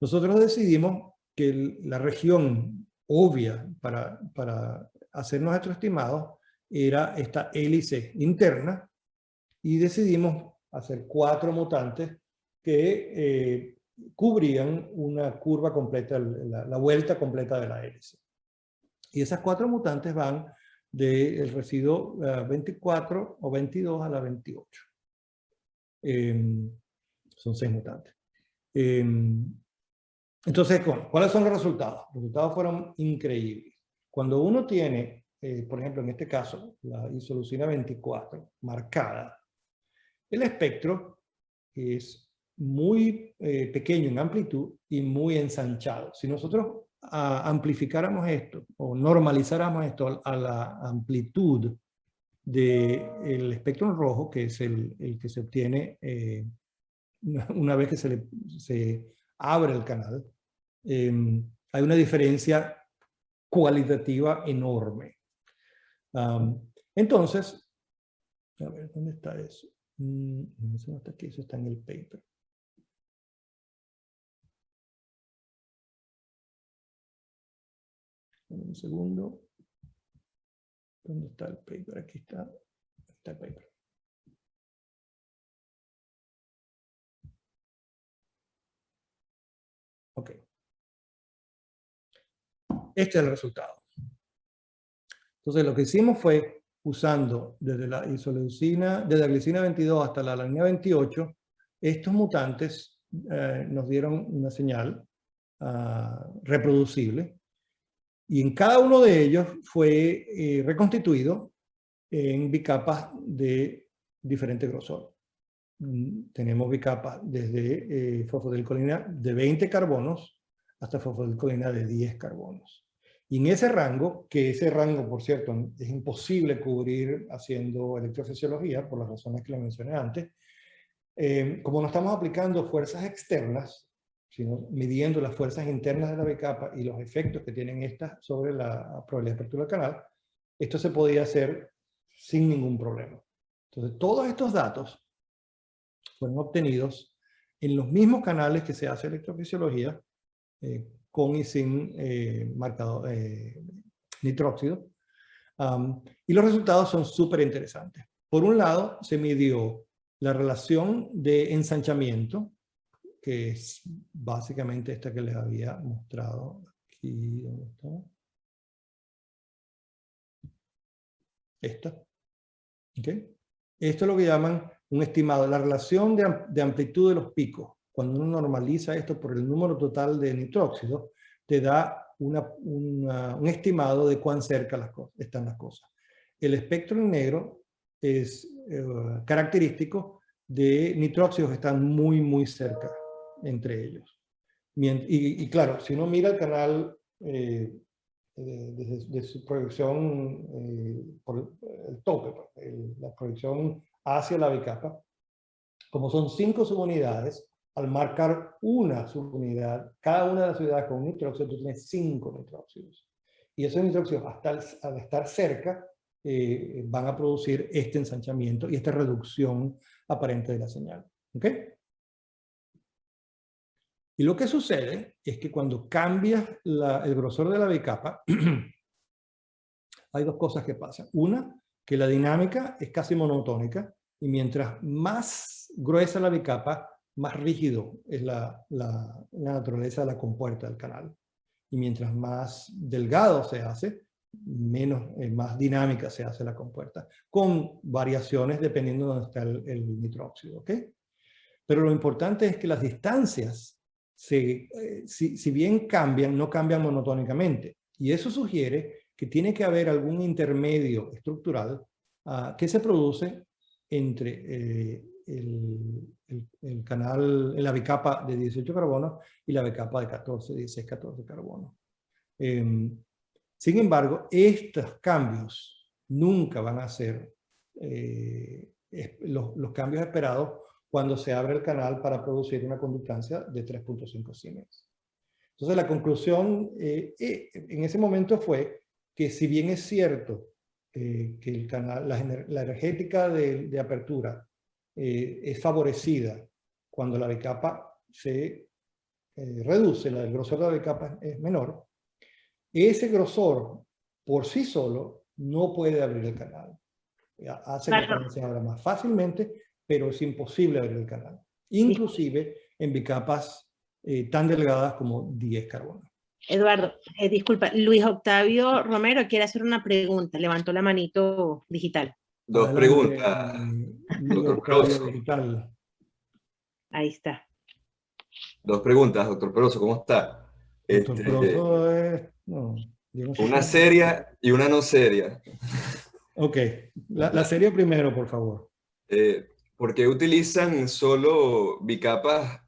Nosotros decidimos que la región obvia para hacer nuestro estimado era esta hélice interna y decidimos hacer 4 mutantes que cubrían una curva completa, la vuelta completa de la hélice. Y esas 4 mutantes van del residuo 24 o 22 a la 28. Son 6 mutantes. Entonces, ¿cuáles son los resultados? Los resultados fueron increíbles. Cuando uno tiene, por ejemplo, en este caso, la isoleucina 24 marcada, el espectro es muy pequeño en amplitud y muy ensanchado. Si nosotros amplificáramos esto o normalizáramos esto a la amplitud del espectro rojo, que es el que se obtiene una vez que se abre el canal, hay una diferencia cualitativa enorme. Entonces, a ver, ¿dónde está eso? Eso no está aquí, eso está en el paper. Un segundo. ¿Dónde está el paper? Aquí está. Está el paper. Ok. Este es el resultado. Entonces lo que hicimos fue, usando desde la isoleucina, desde la glicina 22 hasta la alanina 28, estos mutantes nos dieron una señal reproducible. Y en cada uno de ellos fue reconstituido en bicapas de diferente grosor. Tenemos bicapas desde fosfodilcolina de 20 carbonos hasta fosfodilcolina de 10 carbonos. Y en ese rango, por cierto, es imposible cubrir haciendo electrofisiología, por las razones que le mencioné antes, como no estamos aplicando fuerzas externas, sino midiendo las fuerzas internas de la bicapa y los efectos que tienen estas sobre la probabilidad de apertura del canal, esto se podía hacer sin ningún problema. Entonces, todos estos datos fueron obtenidos en los mismos canales que se hace electrofisiología, con y sin nitróxido. Y los resultados son súper interesantes. Por un lado, se midió la relación de ensanchamiento, que es básicamente esta que les había mostrado aquí. ¿Dónde está? Esta. ¿Okay? Esto es lo que llaman un estimado, la relación de amplitud de los picos. Cuando uno normaliza esto por el número total de nitróxido, te da un estimado de cuán cerca están las cosas. El espectro en negro es característico de nitróxidos que están muy, muy cerca entre ellos. Y claro, si uno mira el canal de su proyección por el tope, la proyección hacia la bicapa, como son 5 subunidades, al marcar una subunidad, cada una de las unidades con un nitróxido, tú tienes 5 nitróxidos. Y esos nitróxidos, al estar cerca, van a producir este ensanchamiento y esta reducción aparente de la señal. ¿Ok? Y lo que sucede es que cuando cambias el grosor de la bicapa, hay 2 cosas que pasan. Una, que la dinámica es casi monotónica, Y mientras más gruesa la bicapa, más rígido es la naturaleza de la compuerta del canal. Y mientras más delgado se hace, más dinámica se hace la compuerta, con variaciones dependiendo de dónde está el nitróxido, ¿ok? Pero lo importante es que las distancias, si bien cambian, no cambian monotónicamente. Y eso sugiere que tiene que haber algún intermedio estructural que se produce entre el canal, la bicapa de 18 carbonos y la bicapa de 16, 14 carbonos. Sin embargo, estos cambios nunca van a ser los cambios esperados cuando se abre el canal para producir una conductancia de 3.5 Siemens. Entonces la conclusión en ese momento fue que si bien es cierto que el canal, la energética de apertura es favorecida cuando la bicapa se reduce, el grosor de la bicapa es menor, ese grosor por sí solo no puede abrir el canal. Hace que el canal se abra más fácilmente, pero es imposible abrir el canal. Inclusive en bicapas tan delgadas como 10 carbonos. Eduardo, disculpa, Luis Octavio Romero quiere hacer una pregunta. Levantó la manito digital. Dos Adelante, preguntas. Luis Octavio digital. Ahí está. Dos preguntas, doctor Peroso, ¿cómo está? Doctor Peroso es... No, yo no sé Una si- seria y una no seria. Ok, la serie primero, por favor. ¿Por qué utilizan solo bicapas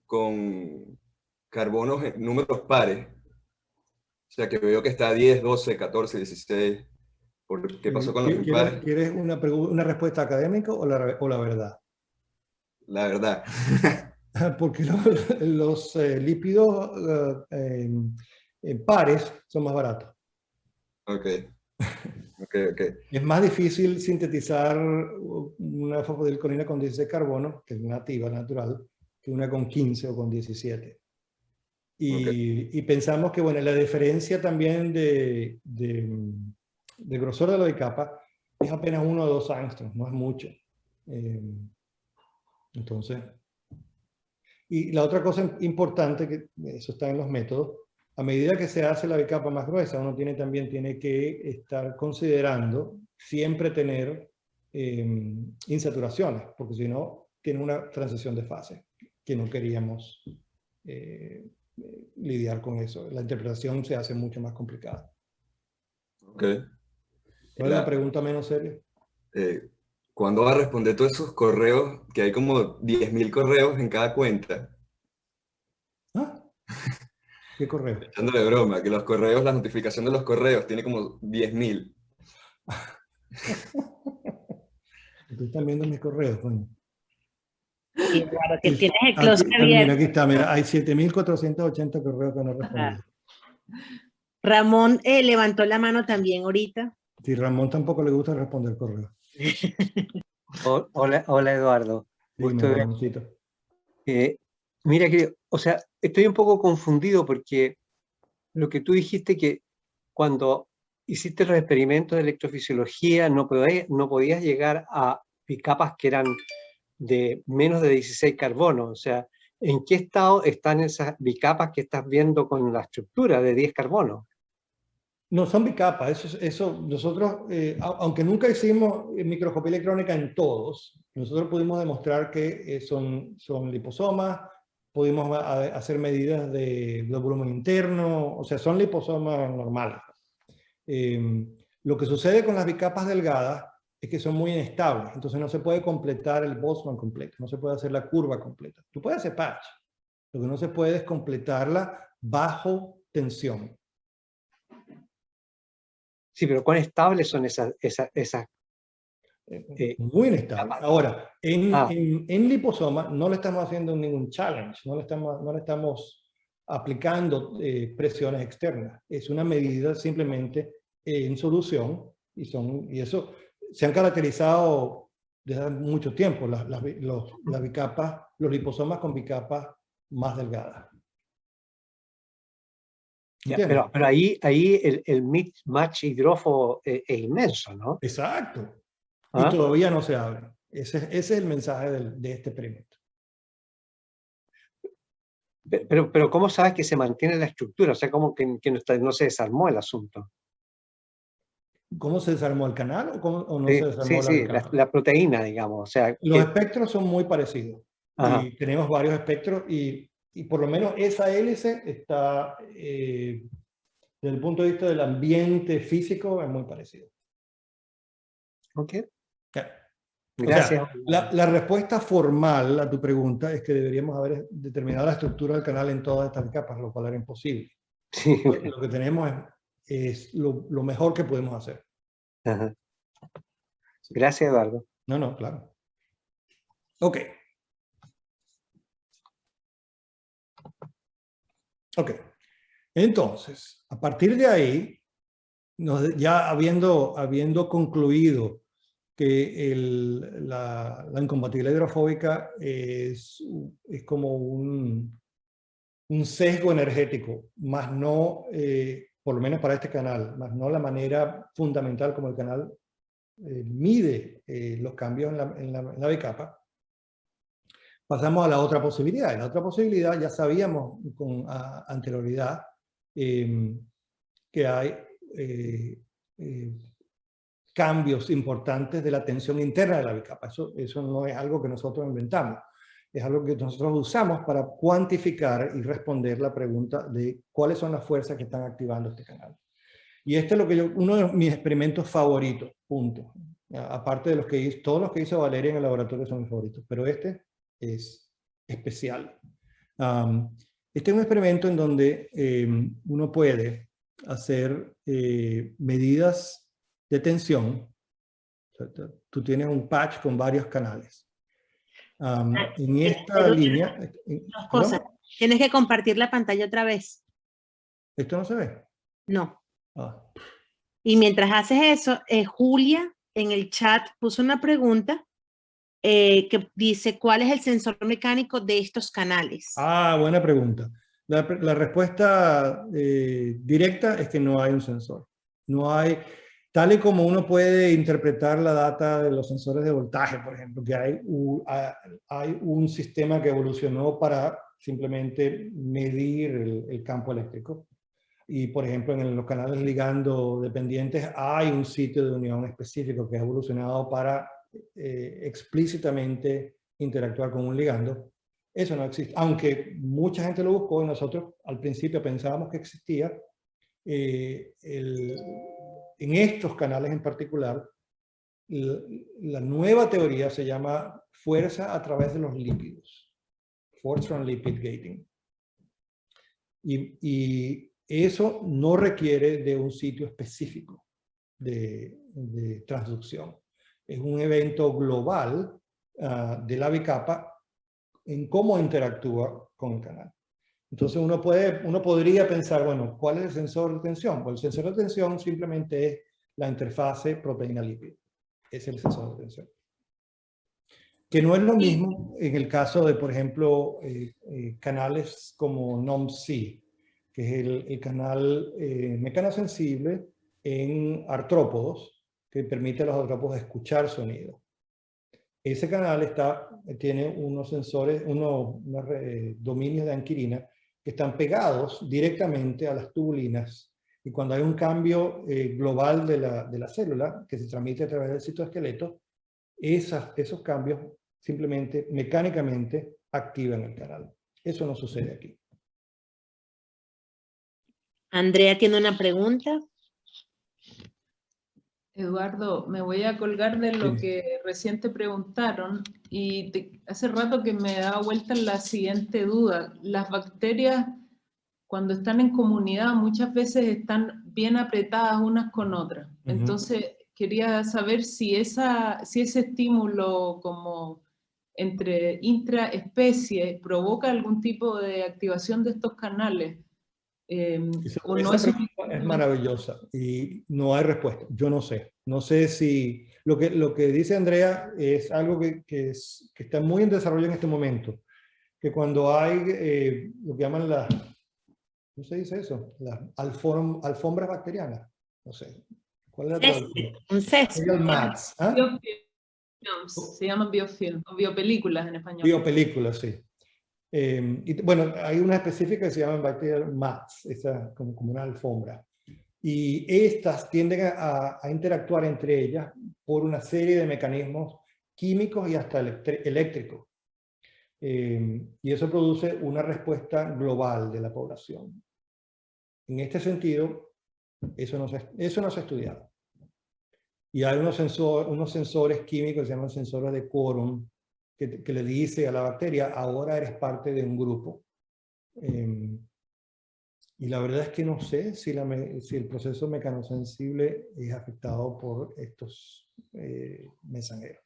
con carbonos en números pares? O sea, que veo que está 10, 12, 14, 16. ¿Qué pasó con los impares? ¿Quieres una respuesta académica o la verdad? La verdad. Porque los lípidos pares son más baratos. Ok. Es más difícil sintetizar una fosfodilcolina con 16 carbonos, que es nativa, natural, que una con 15 o con 17. Y pensamos que, bueno, la diferencia también de grosor de la bicapa es apenas 1 o 2 angstroms, no es mucho. Entonces, y la otra cosa importante, que eso está en los métodos, a medida que se hace la bicapa más gruesa, uno también tiene que estar considerando siempre tener insaturaciones, porque si no, tiene una transición de fase, que no queríamos lidiar con eso. La interpretación se hace mucho más complicada. Ok. ¿Cuál es la pregunta menos seria? ¿Cuándo va a responder todos esos correos? Que hay como 10.000 correos en cada cuenta. ¿Ah? ¿Qué correo? Echándole broma, que los correos, la notificación de los correos tiene como 10.000. Tú estás viendo mis correos, coño. Sí, claro, que tienes el closet Mira, abierto. aquí está, mira, hay 7.480 correos que no respondí. Ramón levantó la mano también ahorita. Si Ramón tampoco le gusta responder correos. Hola Eduardo. Dime, Gusto Ramoncito. mira que, o sea, estoy un poco confundido porque lo que tú dijiste que cuando hiciste los experimentos de electrofisiología no podías llegar a bicapas que eran de menos de 16 carbonos. O sea, ¿en qué estado están esas bicapas que estás viendo con la estructura de 10 carbonos? No, son bicapas. Eso nosotros, aunque nunca hicimos microscopía electrónica en todos, nosotros pudimos demostrar que son liposomas, pudimos hacer medidas de volumen interno, o sea, son liposomas normales. Lo que sucede con las bicapas delgadas es que son muy inestables, entonces no se puede completar el Boltzmann completo, no se puede hacer la curva completa. Tú puedes hacer patch, lo que no se puede es completarla bajo tensión. Sí, pero ¿cuán estables son esas muy inestable. Ahora, en liposoma no le estamos haciendo ningún challenge, no le estamos aplicando presiones externas. Es una medida simplemente en solución y eso se han caracterizado desde hace mucho tiempo las bicapas, los liposomas con bicapas más delgadas. Pero ahí el mismatch hidrófobo es inmenso, ¿no? Exacto. ¿Ah? Y todavía no se abre. Ese es el mensaje de este experimento. Pero ¿cómo sabes que se mantiene la estructura? O sea, ¿cómo que no se desarmó el asunto? ¿Cómo se desarmó el canal o no Sí, se desarmó sí, la capa? la proteína, digamos. O sea, Los espectros son muy parecidos. Ajá. Y tenemos varios espectros y por lo menos esa hélice está, desde el punto de vista del ambiente físico, es muy parecido. Ok. Ya. Gracias. O sea, la respuesta formal a tu pregunta es que deberíamos haber determinado la estructura del canal en todas estas capas, lo cual era imposible. Sí. Lo que tenemos es lo mejor que podemos hacer. Ajá. Gracias, Eduardo. No, claro. Ok. Ok. Entonces, a partir de ahí, ya habiendo concluido que la incompatibilidad hidrofóbica es como un sesgo energético, más no, por lo menos para este canal, más no la manera fundamental como el canal mide los cambios en la bicapa. Pasamos a la otra posibilidad. En la otra posibilidad ya sabíamos con anterioridad que hay cambios importantes de la tensión interna de la bicapa. Eso no es algo que nosotros inventamos. Es algo que nosotros usamos para cuantificar y responder la pregunta de cuáles son las fuerzas que están activando este canal. Y este es uno de mis experimentos favoritos, punto. Aparte de todos los que hizo Valeria en el laboratorio son mis favoritos, pero este es especial. Este es un experimento en donde uno puede hacer medidas de tensión. O sea, tú tienes un patch con varios canales. En esta línea... Dos cosas. ¿no? Tienes que compartir la pantalla otra vez. ¿Esto no se ve? No. Ah. Y mientras haces eso, Julia en el chat puso una pregunta que dice, ¿cuál es el sensor mecánico de estos canales? Ah, buena pregunta. La respuesta directa es que no hay un sensor. No hay, tal y como uno puede interpretar la data de los sensores de voltaje, por ejemplo, que hay un sistema que evolucionó para simplemente medir el campo eléctrico. Y, por ejemplo, en los canales ligando dependientes hay un sitio de unión específico que ha evolucionado para explícitamente interactuar con un ligando. Eso no existe, aunque mucha gente lo buscó y nosotros al principio pensábamos que existía. En estos canales en particular, la nueva teoría se llama fuerza a través de los lípidos, force from lipid gating. Y eso no requiere de un sitio específico de transducción. Es un evento global de la bicapa en cómo interactúa con el canal. Entonces uno podría pensar, bueno, ¿cuál es el sensor de tensión? Pues el sensor de tensión simplemente es la interfase proteína-lípido. Es el sensor de tensión. Que no es lo mismo en el caso de, por ejemplo, canales como NOMC, que es el canal mecanosensible en artrópodos, que permite a los artrópodos escuchar sonido. Ese canal tiene unos sensores, unos dominios de anquirina que están pegados directamente a las tubulinas. Y cuando hay un cambio global de la célula, que se transmite a través del citoesqueleto, esos cambios simplemente mecánicamente activan el canal. Eso no sucede aquí. Andrea tiene una pregunta. Eduardo, me voy a colgar de lo que recién te preguntaron y hace rato que me daba vuelta la siguiente duda. Las bacterias, cuando están en comunidad, muchas veces están bien apretadas unas con otras. Entonces, quería saber si ese estímulo como entre intraespecies provoca algún tipo de activación de estos canales. Esa pregunta es maravillosa y no hay respuesta. Yo no sé. No sé si... Lo que dice Andrea es algo que está muy en desarrollo en este momento. Que cuando hay lo que llaman las... ¿Cómo se dice eso? Las alfombras bacterianas. No sé. ¿Cuál es la traducción? Un césped. Mats, ¿ah? Films, se llaman biofilms, o biopelículas en español. Biopelículas, sí. Y bueno, hay una específica que se llama bacterial mats, esa como una alfombra. Y estas tienden a interactuar entre ellas por una serie de mecanismos químicos y hasta eléctricos. Y eso produce una respuesta global de la población. En este sentido, eso no se ha estudiado. Y hay unos sensores químicos que se llaman sensores de quórum, que le dice a la bacteria, ahora eres parte de un grupo. Y la verdad es que no sé si el proceso mecanosensible es afectado por estos mensajeros.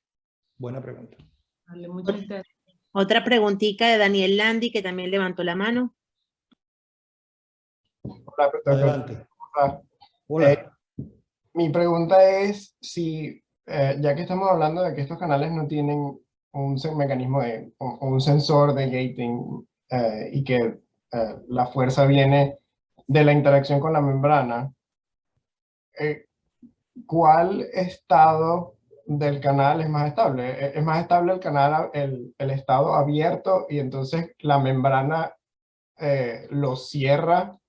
Buena pregunta. Vale, muchas gracias. Otra preguntita de Daniel Landi, que también levantó la mano. Hola, doctor. Adelante. Hola. Hola. Mi pregunta es si, ya que estamos hablando de que estos canales no tienen un mecanismo o un sensor de gating y que la fuerza viene de la interacción con la membrana, ¿cuál estado del canal es más estable? ¿Es más estable el canal, el estado abierto y entonces la membrana lo cierra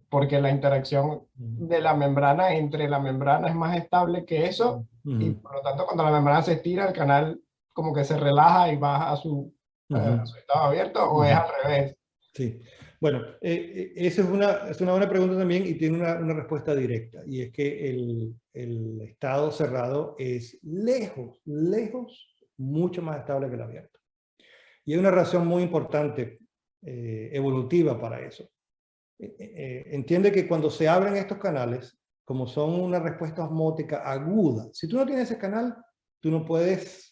porque la interacción de la membrana entre la membrana es más estable que eso? Y por lo tanto cuando la membrana se estira el canal como que se relaja y baja a su estado abierto, ¿o es al revés? Sí. Bueno, esa es una buena pregunta también y tiene una respuesta directa. Y es que el estado cerrado es lejos, mucho más estable que el abierto. Y hay una razón muy importante evolutiva para eso. Entiende que cuando se abren estos canales, como son una respuesta osmótica aguda, si tú no tienes ese canal, tú no puedes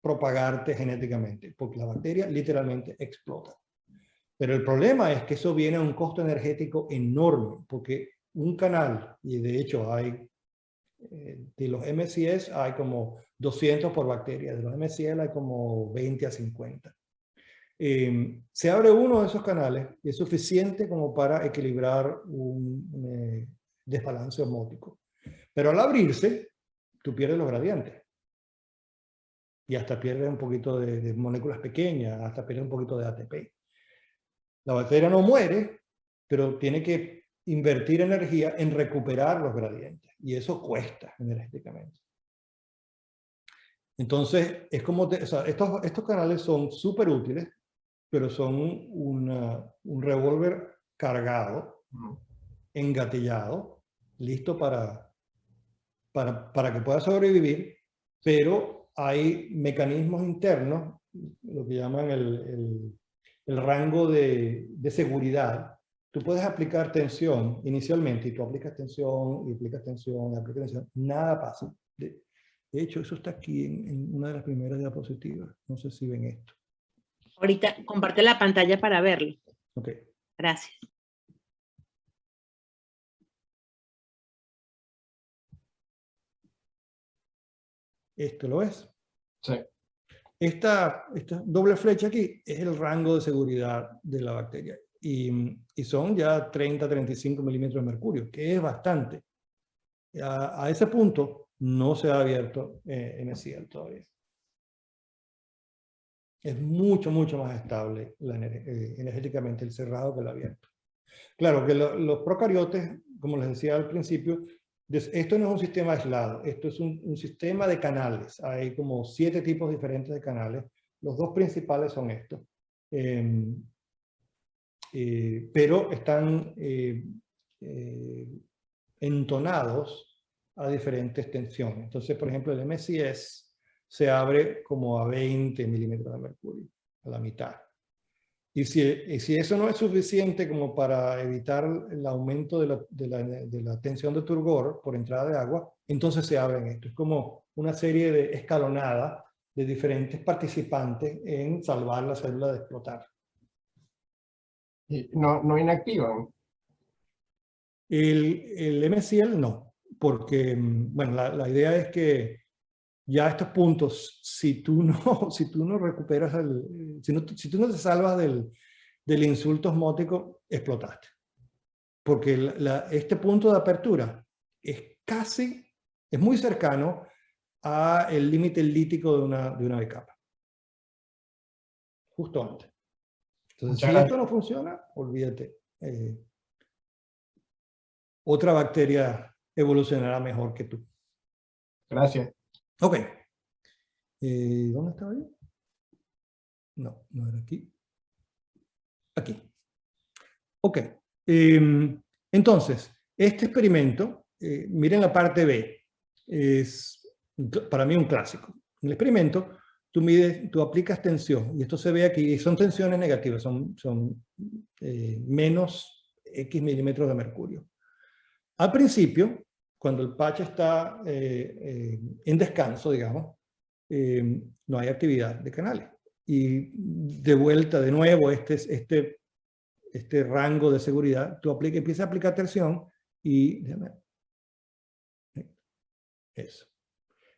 propagarte genéticamente, porque la bacteria literalmente explota. Pero el problema es que eso viene a un costo energético enorme, porque un canal, y de hecho hay, de los MCS hay como 200 por bacteria, de los MCL hay como 20 a 50. Se abre uno de esos canales y es suficiente como para equilibrar un desbalance osmótico. Pero al abrirse, tú pierdes los gradientes. Y hasta pierdes un poquito de moléculas pequeñas, hasta pierdes un poquito de ATP. La bacteria no muere, pero tiene que invertir energía en recuperar los gradientes. Y eso cuesta energéticamente. Entonces, es como estos canales son súper útiles, pero son un revólver cargado, engatillado, listo para que pueda sobrevivir, pero hay mecanismos internos, lo que llaman el rango de seguridad. Tú puedes aplicar tensión inicialmente, y tú aplicas tensión, y aplicas tensión, y aplicas tensión, nada pasa. De hecho, eso está aquí en una de las primeras diapositivas. No sé si ven esto. Ahorita comparte la pantalla para verlo. Ok. Gracias. ¿Esto lo ves? Sí. Esta doble flecha aquí es el rango de seguridad de la bacteria. Y son ya 30-35 milímetros de mercurio, que es bastante. A ese punto no se ha abierto MCL todavía. Es mucho más estable energéticamente el cerrado que el abierto. Claro que los procariotes, como les decía al principio, esto no es un sistema aislado, esto es un sistema de canales. Hay como 7 tipos diferentes de canales. Los 2 principales son estos. Pero están entonados a diferentes tensiones. Entonces, por ejemplo, el MCS se abre como a 20 milímetros de mercurio, a la mitad. Y si eso no es suficiente como para evitar el aumento de la tensión de turgor por entrada de agua, entonces se abren esto. Es como una serie de escalonada de diferentes participantes en salvar la célula de explotar. ¿Y no inactivan? El MCL no, porque bueno, la idea es que ya a estos puntos, si tú no recuperas, si tú no te salvas del insulto osmótico, explotaste. Porque este punto de apertura es muy cercano al límite lítico de una bicapa. Justo antes. Entonces, Muchas si gracias. esto no funciona, olvídate. Otra bacteria evolucionará mejor que tú. Gracias. Ok. ¿Dónde estaba yo? No, no era aquí. Aquí. Ok. Entonces, este experimento, miren la parte B, es para mí un clásico. En el experimento, tú aplicas tensión, y esto se ve aquí, son tensiones negativas, son menos X milímetros de mercurio. Al principio, cuando el patch está en descanso, digamos, no hay actividad de canales. Y de vuelta, de nuevo, este rango de seguridad, tú empiezas a aplicar tensión y... Eso.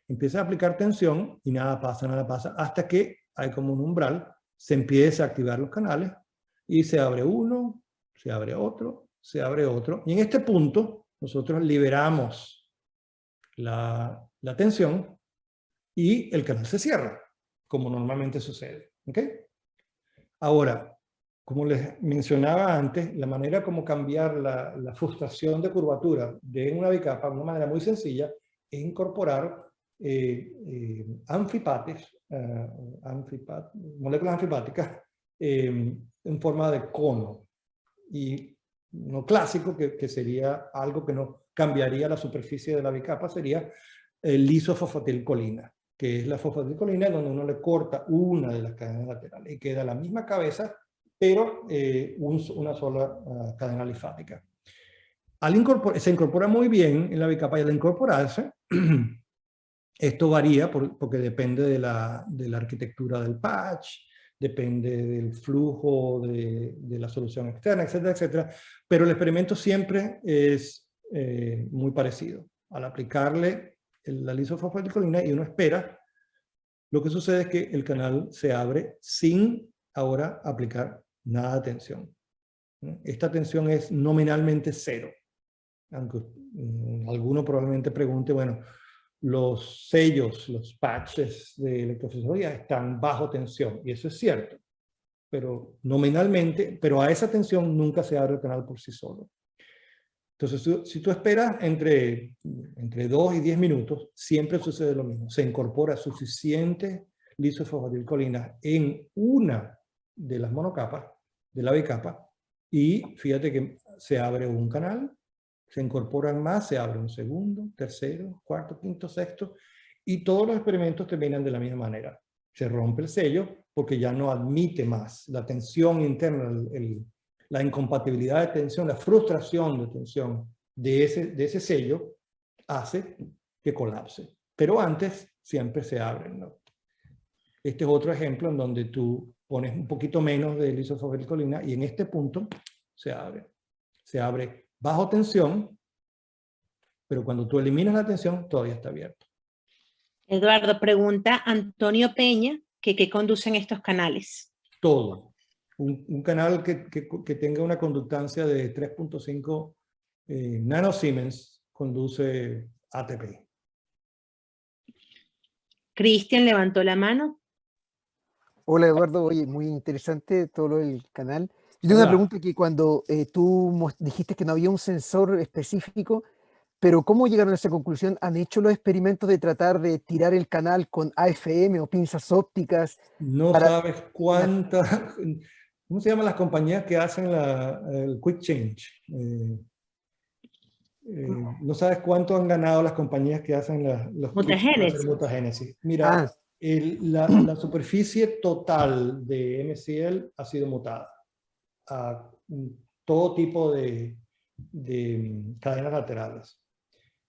Empiezas a aplicar tensión y nada pasa, hasta que hay como un umbral, se empieza a activar los canales y se abre uno, se abre otro, se abre otro. Y en este punto, nosotros liberamos la tensión y el canal se cierra, como normalmente sucede. ¿Ok? Ahora, como les mencionaba antes, la manera como cambiar la frustración de curvatura de una bicapa de una manera muy sencilla es incorporar moléculas anfipáticas en forma de cono. Y uno clásico, que sería algo que no cambiaría la superficie de la bicapa, sería el lisofosfatilcolina, que es la fosfatilcolina donde uno le corta una de las cadenas laterales y queda la misma cabeza, pero una sola cadena linfática. Se incorpora muy bien en la bicapa, y al incorporarse, esto varía porque depende de la arquitectura del patch, depende del flujo de la solución externa, etcétera, etcétera. Pero el experimento siempre es muy parecido. Al aplicarle la lisofosfatilcolina y uno espera, lo que sucede es que el canal se abre sin ahora aplicar nada de tensión. Esta tensión es nominalmente cero. Aunque alguno probablemente pregunte, bueno, los sellos, los patches de electrofisiología están bajo tensión, y eso es cierto, pero nominalmente, pero a esa tensión nunca se abre el canal por sí solo. Entonces, si tú esperas entre 2 y 10 minutos, siempre sucede lo mismo. Se incorpora suficiente lisofosfatilcolina en una de las monocapas, de la bicapa, y fíjate que se abre un canal, se incorporan más, se abre un segundo, tercero, cuarto, quinto, sexto, y todos los experimentos terminan de la misma manera. Se rompe el sello porque ya no admite más la tensión interna, la incompatibilidad de tensión, la frustración de tensión de ese sello hace que colapse. Pero antes siempre se abren, ¿no? Este es otro ejemplo en donde tú pones un poquito menos de lisofosfatilcolina y en este punto se abre. Se abre bajo tensión, pero cuando tú eliminas la tensión, todavía está abierto. Eduardo, pregunta Antonio Peña, que ¿qué conducen estos canales? Todo. Un canal que tenga una conductancia de 3.5 nanosiemens conduce ATP. Cristian levantó la mano. Hola Eduardo, oye, muy interesante todo lo del canal. Yo tengo una pregunta que cuando tú dijiste que no había un sensor específico, pero ¿cómo llegaron a esa conclusión? ¿Han hecho los experimentos de tratar de tirar el canal con AFM o pinzas ópticas? No sabes cuántas... ¿Cómo se llaman las compañías que hacen el quick change? No sabes cuánto han ganado las compañías que hacen los mutagénesis. Mira, la superficie total de MCL ha sido mutada a todo tipo de cadenas laterales.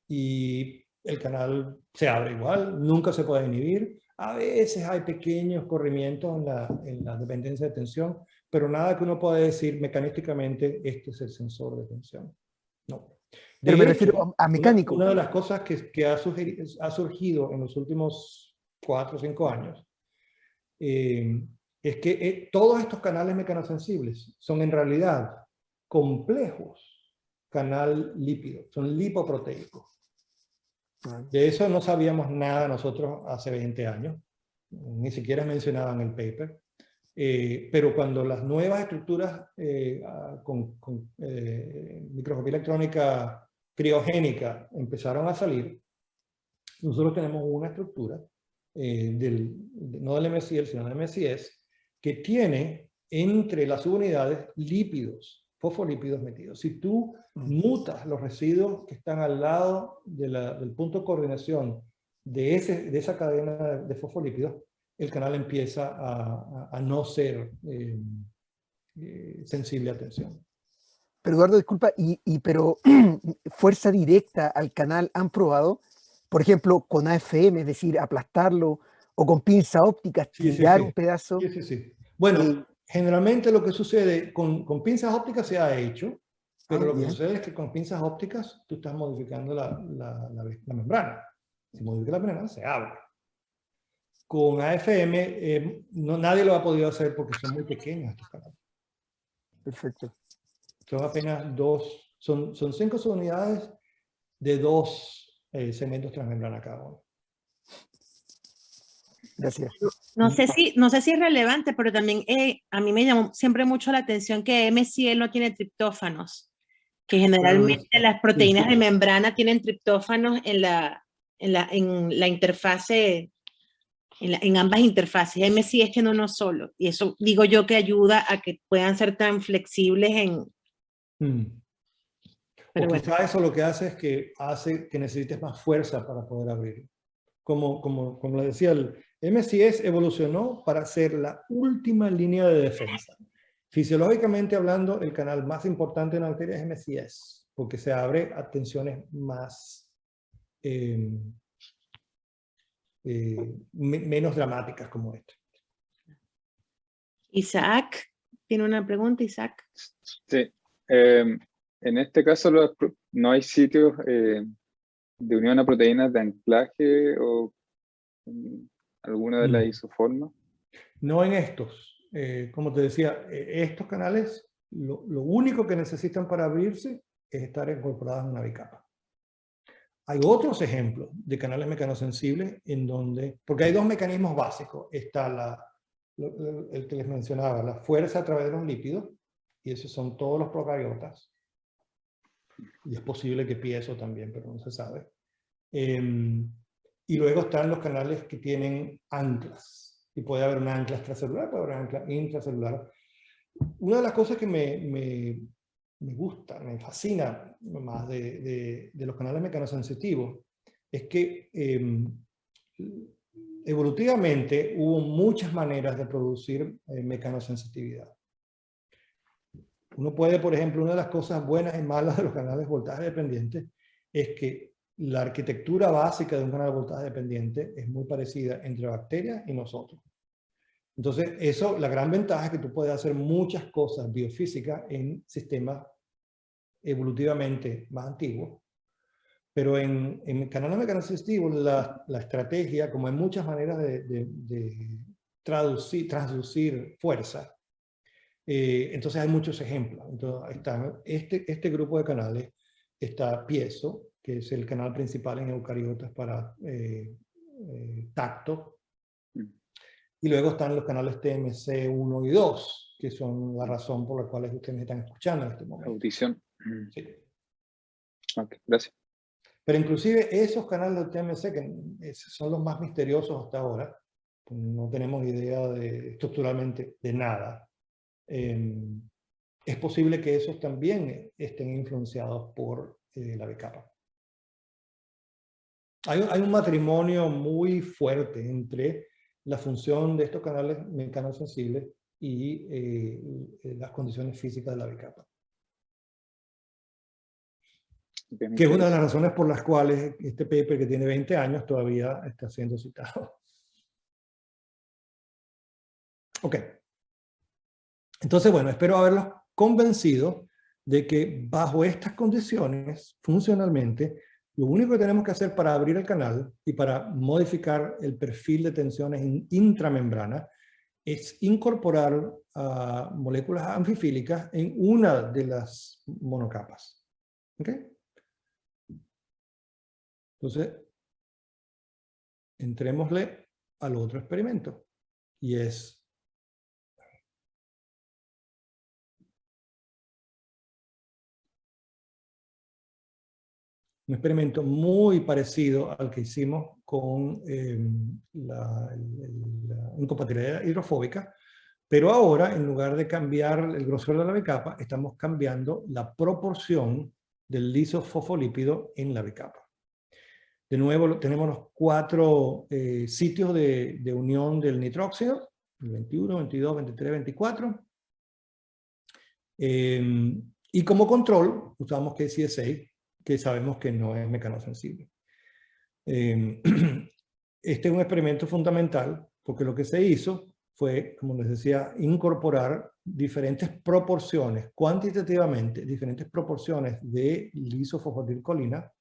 Y el canal se abre igual, nunca se puede inhibir. A veces hay pequeños corrimientos en la dependencia de tensión, pero nada que uno pueda decir mecanísticamente, este es el sensor de tensión. No. Pero me refiero a mecánico. Una de las cosas que ha surgido en los últimos 4 o 5 años es que todos estos canales mecanosensibles son en realidad complejos canal lípido, son lipoproteicos. De eso no sabíamos nada nosotros hace 20 años, ni siquiera mencionaban el paper. Pero cuando las nuevas estructuras con microscopía electrónica criogénica empezaron a salir, nosotros tenemos una estructura, no del MCL, sino del MCS, que tiene entre las subunidades lípidos, fosfolípidos metidos. Si tú mutas los residuos que están al lado del punto de coordinación de esa cadena de fosfolípidos, el canal empieza a no ser sensible a tensión. Pero Eduardo, disculpa, pero fuerza directa al canal han probado, por ejemplo, con AFM, es decir, aplastarlo, o con pinza óptica, tirar un pedazo. Sí. Bueno, generalmente lo que sucede con pinzas ópticas se ha hecho, pero lo que sucede es que con pinzas ópticas tú estás modificando la membrana. Si modificas la membrana, se abre. Con AFM, nadie lo ha podido hacer porque son muy pequeños estos canales. Perfecto. Son apenas 5 subunidades de 2 segmentos transmembrana cada uno. Gracias. No sé si es relevante, pero también a mí me llamó siempre mucho la atención que MCL no tiene triptófanos, que generalmente las proteínas de membrana tienen triptófanos en la interfase, en ambas interfaces. MCL es que no uno solo, y eso digo yo que ayuda a que puedan ser tan flexibles Pero quizá eso lo que hace es que hace que necesites más fuerza para poder abrir. Como le decía, el MCS evolucionó para ser la última línea de defensa. Fisiológicamente hablando, el canal más importante en la bacteria es MCS, porque se abre a tensiones más menos dramáticas como esta. Isaac, ¿tiene una pregunta, Isaac? Sí. En este caso no hay sitios de unión a proteínas de anclaje o alguna de las isoformas. No en estos. Como te decía, estos canales, lo único que necesitan para abrirse es estar incorporados en una bicapa. Hay otros ejemplos de canales mecanosensibles en donde, porque hay 2 mecanismos básicos. Está el que les mencionaba, la fuerza a través de los lípidos, y esos son todos los procariotas. Y es posible que piezo también, pero no se sabe. Y luego están los canales que tienen anclas. Y puede haber una ancla extracelular, puede haber una ancla intracelular. Una de las cosas que me gusta, me fascina más de los canales mecanosensitivos es que evolutivamente hubo muchas maneras de producir mecanosensitividad. Uno puede, por ejemplo, una de las cosas buenas y malas de los canales voltaje dependientes es que la arquitectura básica de un canal de voltaje dependiente es muy parecida entre bacterias y nosotros. Entonces, la gran ventaja es que tú puedes hacer muchas cosas biofísicas en sistemas evolutivamente más antiguos, pero en canales mecanosensitivos la estrategia, como hay muchas maneras de transducir fuerza, entonces hay muchos ejemplos. Entonces, está este grupo de canales, está piezo, que es el canal principal en eucariotas para tacto, y luego están los canales TMC 1 y 2, que son la razón por la cual ustedes me están escuchando en este momento. Audición. Sí. Ok, gracias. Pero inclusive esos canales de TMC, que son los más misteriosos hasta ahora, no tenemos idea estructuralmente de nada, es posible que esos también estén influenciados por la bicapa. Hay un matrimonio muy fuerte entre la función de estos canales mecanosensibles y las condiciones físicas de la bicapa. Que es una de las razones por las cuales este paper, que tiene 20 años, todavía está siendo citado. Ok. Entonces, bueno, espero haberlos convencido de que bajo estas condiciones, funcionalmente, lo único que tenemos que hacer para abrir el canal y para modificar el perfil de tensiones intramembrana es incorporar moléculas anfifílicas en una de las monocapas. ¿Ok? Entonces, entrémosle al otro experimento. Y es un experimento muy parecido al que hicimos con la incompatibilidad hidrofóbica, pero ahora, en lugar de cambiar el grosor de la bicapa, estamos cambiando la proporción del lisofosfolípido en la bicapa. De nuevo, tenemos los 4 sitios de unión del nitróxido, el 21, 22, 23, 24. Y como control, usamos KCSA, que sabemos que no es mecanosensible. Este es un experimento fundamental, porque lo que se hizo fue, como les decía, incorporar diferentes proporciones, cuantitativamente, diferentes proporciones de lisofosfodilcolina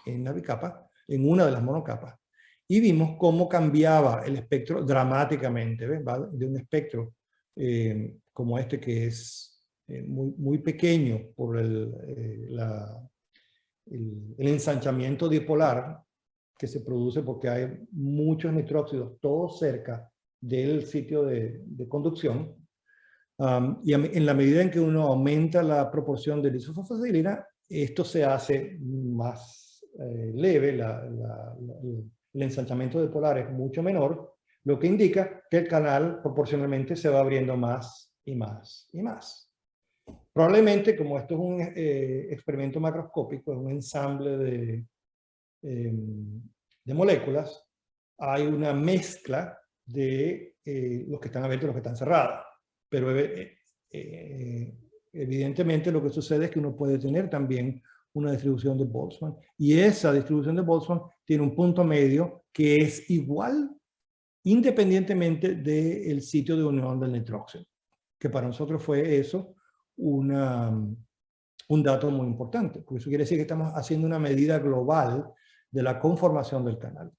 en la bicapa, en una de las monocapas, y vimos cómo cambiaba el espectro dramáticamente, ¿ves? Va de un espectro como este, que es muy pequeño por el ensanchamiento dipolar que se produce porque hay muchos nitróxidos todos cerca del sitio de conducción, y en la medida en que uno aumenta la proporción de lisofosfodilina, esto se hace más leve, el ensanchamiento dipolar es mucho menor, lo que indica que el canal proporcionalmente se va abriendo más y más y más. Probablemente, como esto es un experimento macroscópico, es un ensamble de moléculas, hay una mezcla de los que están abiertos y los que están cerrados. Pero evidentemente lo que sucede es que uno puede tener también una distribución de Boltzmann, y esa distribución de Boltzmann tiene un punto medio que es igual independientemente del sitio de unión del nitrógeno, que para nosotros fue eso un dato muy importante, porque eso quiere decir que estamos haciendo una medida global de la conformación del canal.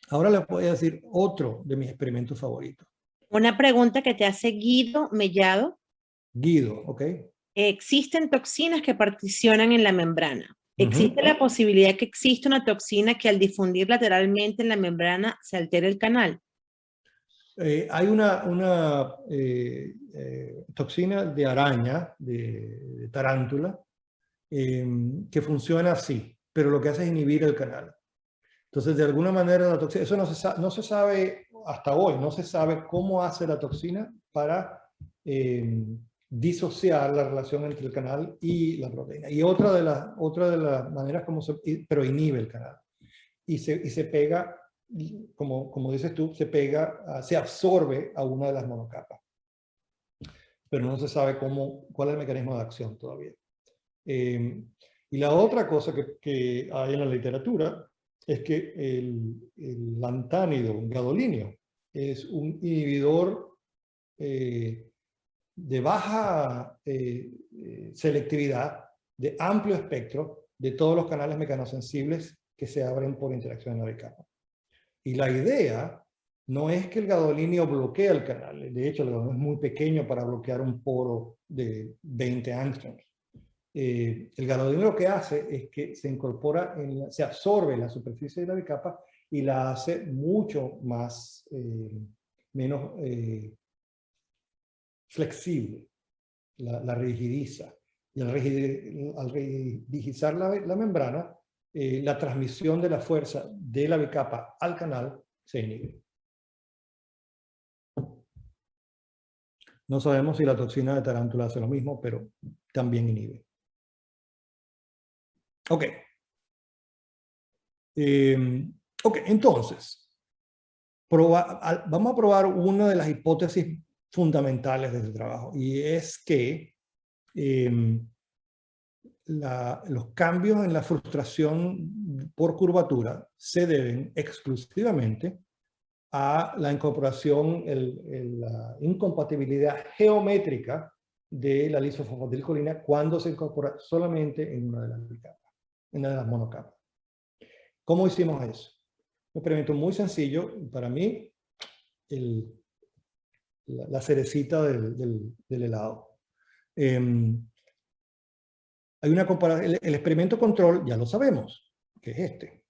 Ahora les voy a decir otro de mis experimentos favoritos. Una pregunta que te hace Guido Mellado. Guido, ¿ok? Existen toxinas que particionan en la membrana. ¿Existe la posibilidad que exista una toxina que al difundir lateralmente en la membrana se altere el canal? Hay una toxina de araña, de tarántula, que funciona así, pero lo que hace es inhibir el canal. Entonces, de alguna manera, la toxina, eso no se sabe hasta hoy, no se sabe cómo hace la toxina para disociar la relación entre el canal y la proteína. Y otra de las maneras pero inhibe el canal. Y se pega, como dices tú, se absorbe a una de las monocapas. Pero no se sabe cuál es el mecanismo de acción todavía. Y la otra cosa que hay en la literatura es que el lantánido gadolinio es un inhibidor de baja selectividad, de amplio espectro, de todos los canales mecanosensibles que se abren por interacción en la bicapa. Y la idea no es que el gadolinio bloquee el canal. De hecho, el gadolinio es muy pequeño para bloquear un poro de 20 angstroms. El gadolinio lo que hace es que se incorpora, se absorbe en la superficie de la bicapa y la hace mucho más, menos flexible, la rigidiza. Y al rigidizar la membrana, la transmisión de la fuerza de la bicapa al canal se inhibe. No sabemos si la toxina de tarántula hace lo mismo, pero también inhibe. Ok. Entonces, vamos a probar una de las hipótesis fundamentales de este trabajo, y es que los cambios en la frustración por curvatura se deben exclusivamente a la incorporación, la incompatibilidad geométrica de la lisofosfodilcolina cuando se incorpora solamente en una de las bicapas, en una de las monocapas. ¿Cómo hicimos eso? Un experimento muy sencillo, para mí, la cerecita del helado. Hay una comparación, el experimento control ya lo sabemos, que es este.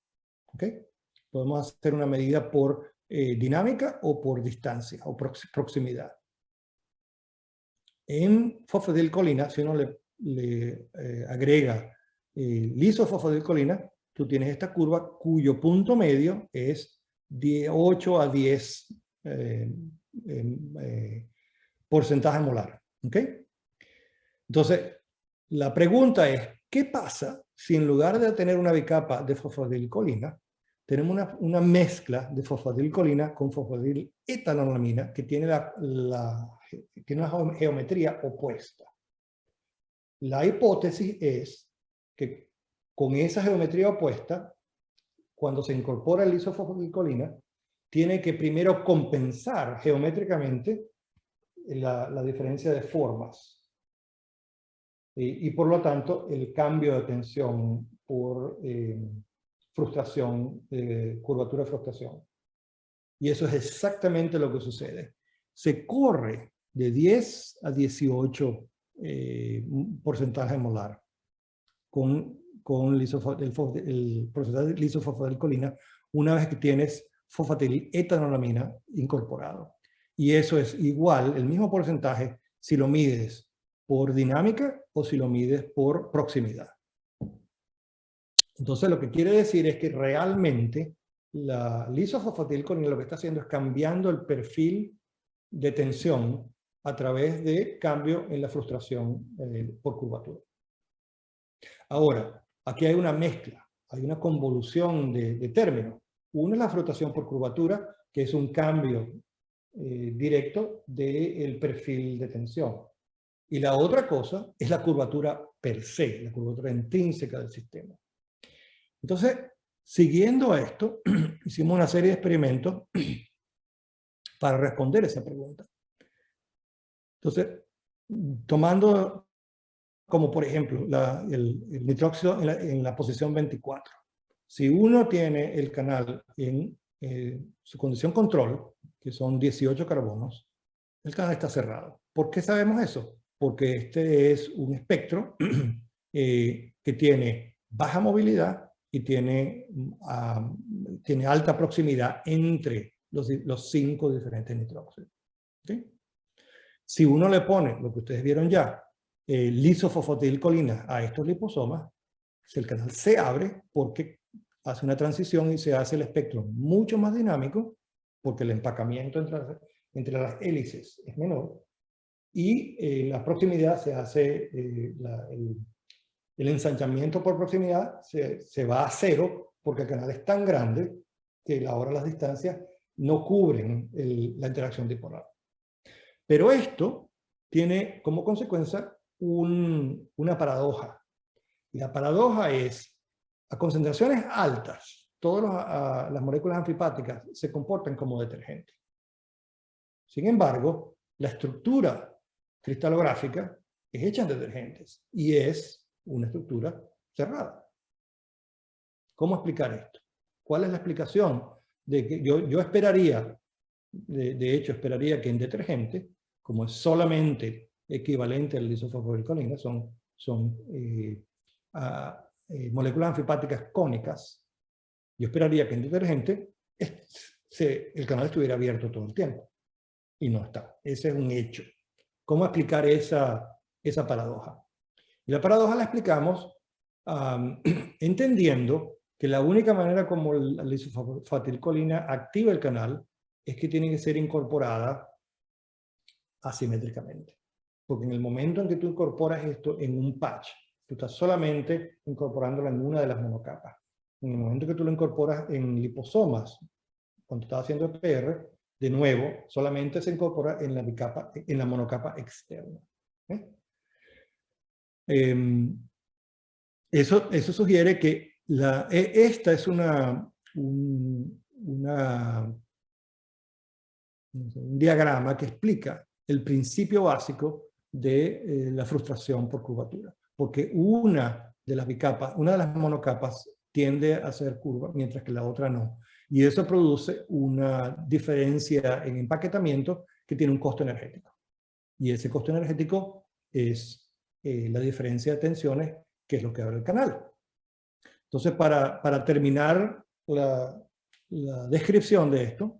¿Okay? Podemos hacer una medida por dinámica o por distancia o proximidad. En fosfodilcolina, si uno le agrega lisofosfodilcolina, tú tienes esta curva cuyo punto medio es de 8 a 10 porcentaje molar. ¿Ok? Entonces, la pregunta es, ¿qué pasa si en lugar de tener una bicapa de fosfodilcolina, tenemos una mezcla de fosfodilcolina con fosfodiletanolamina que tiene tiene una geometría opuesta? La hipótesis es que con esa geometría opuesta, cuando se incorpora el lisofosfodilcolina, tiene que primero compensar geométricamente la diferencia de formas. Y por lo tanto, el cambio de tensión por frustración, curvatura de frustración. Y eso es exactamente lo que sucede. Se corre de 10 a 18 porcentaje molar con el porcentaje de lisofosfodilcolina una vez que tienes fosfatiletanolamina incorporado. Y eso es igual, el mismo porcentaje, si lo mides por dinámica o si lo mides por proximidad. Entonces lo que quiere decir es que realmente la lisofosfatiletcolina lo que está haciendo es cambiando el perfil de tensión a través de cambio en la frustración por curvatura. Ahora, aquí hay una mezcla, hay una convolución de términos. Uno es la frustración por curvatura, que es un cambio directo del perfil de tensión. Y la otra cosa es la curvatura per se, la curvatura intrínseca del sistema. Entonces, siguiendo a esto, hicimos una serie de experimentos para responder esa pregunta. Entonces, tomando como por ejemplo el nitróxido en la posición 24. Si uno tiene el canal en su condición control, que son 18 carbonos, el canal está cerrado. ¿Por qué sabemos eso? Porque este es un espectro que tiene baja movilidad y tiene alta proximidad entre los 5 diferentes nitróxidos. ¿Sí? Si uno le pone, lo que ustedes vieron ya, lisofosfodilcolina a estos liposomas, el canal se abre porque hace una transición y se hace el espectro mucho más dinámico, porque el empacamiento entre las hélices es menor, y la proximidad se hace, el ensanchamiento por proximidad se va a cero, porque el canal es tan grande que ahora las distancias no cubren la interacción dipolar. Pero esto tiene como consecuencia una paradoja. Y la paradoja es, a concentraciones altas, todas las moléculas anfipáticas se comportan como detergentes. Sin embargo, la estructura cristalográfica es hecha en detergentes y es una estructura cerrada. ¿Cómo explicar esto? ¿Cuál es la explicación? De que yo esperaría, de hecho esperaría que en detergente, como es solamente equivalente al lisofosfodilcolina, son moléculas anfipáticas cónicas, yo esperaría que en detergente el canal estuviera abierto todo el tiempo. Y no está. Ese es un hecho. ¿Cómo explicar esa paradoja? Y la paradoja la explicamos entendiendo que la única manera como la lisofosfodilcolina activa el canal es que tiene que ser incorporada asimétricamente. Porque en el momento en que tú incorporas esto en un patch, tú estás solamente incorporándolo en una de las monocapas. En el momento que tú lo incorporas en liposomas, cuando estás haciendo EPR, de nuevo, solamente se incorpora en la monocapa externa. Eso sugiere que esta es un diagrama que explica el principio básico de la frustración por curvatura. Porque una de las monocapas tiende a ser curva, mientras que la otra no. Y eso produce una diferencia en empaquetamiento que tiene un costo energético. Y ese costo energético es la diferencia de tensiones, que es lo que abre el canal. Entonces, para terminar la descripción de esto.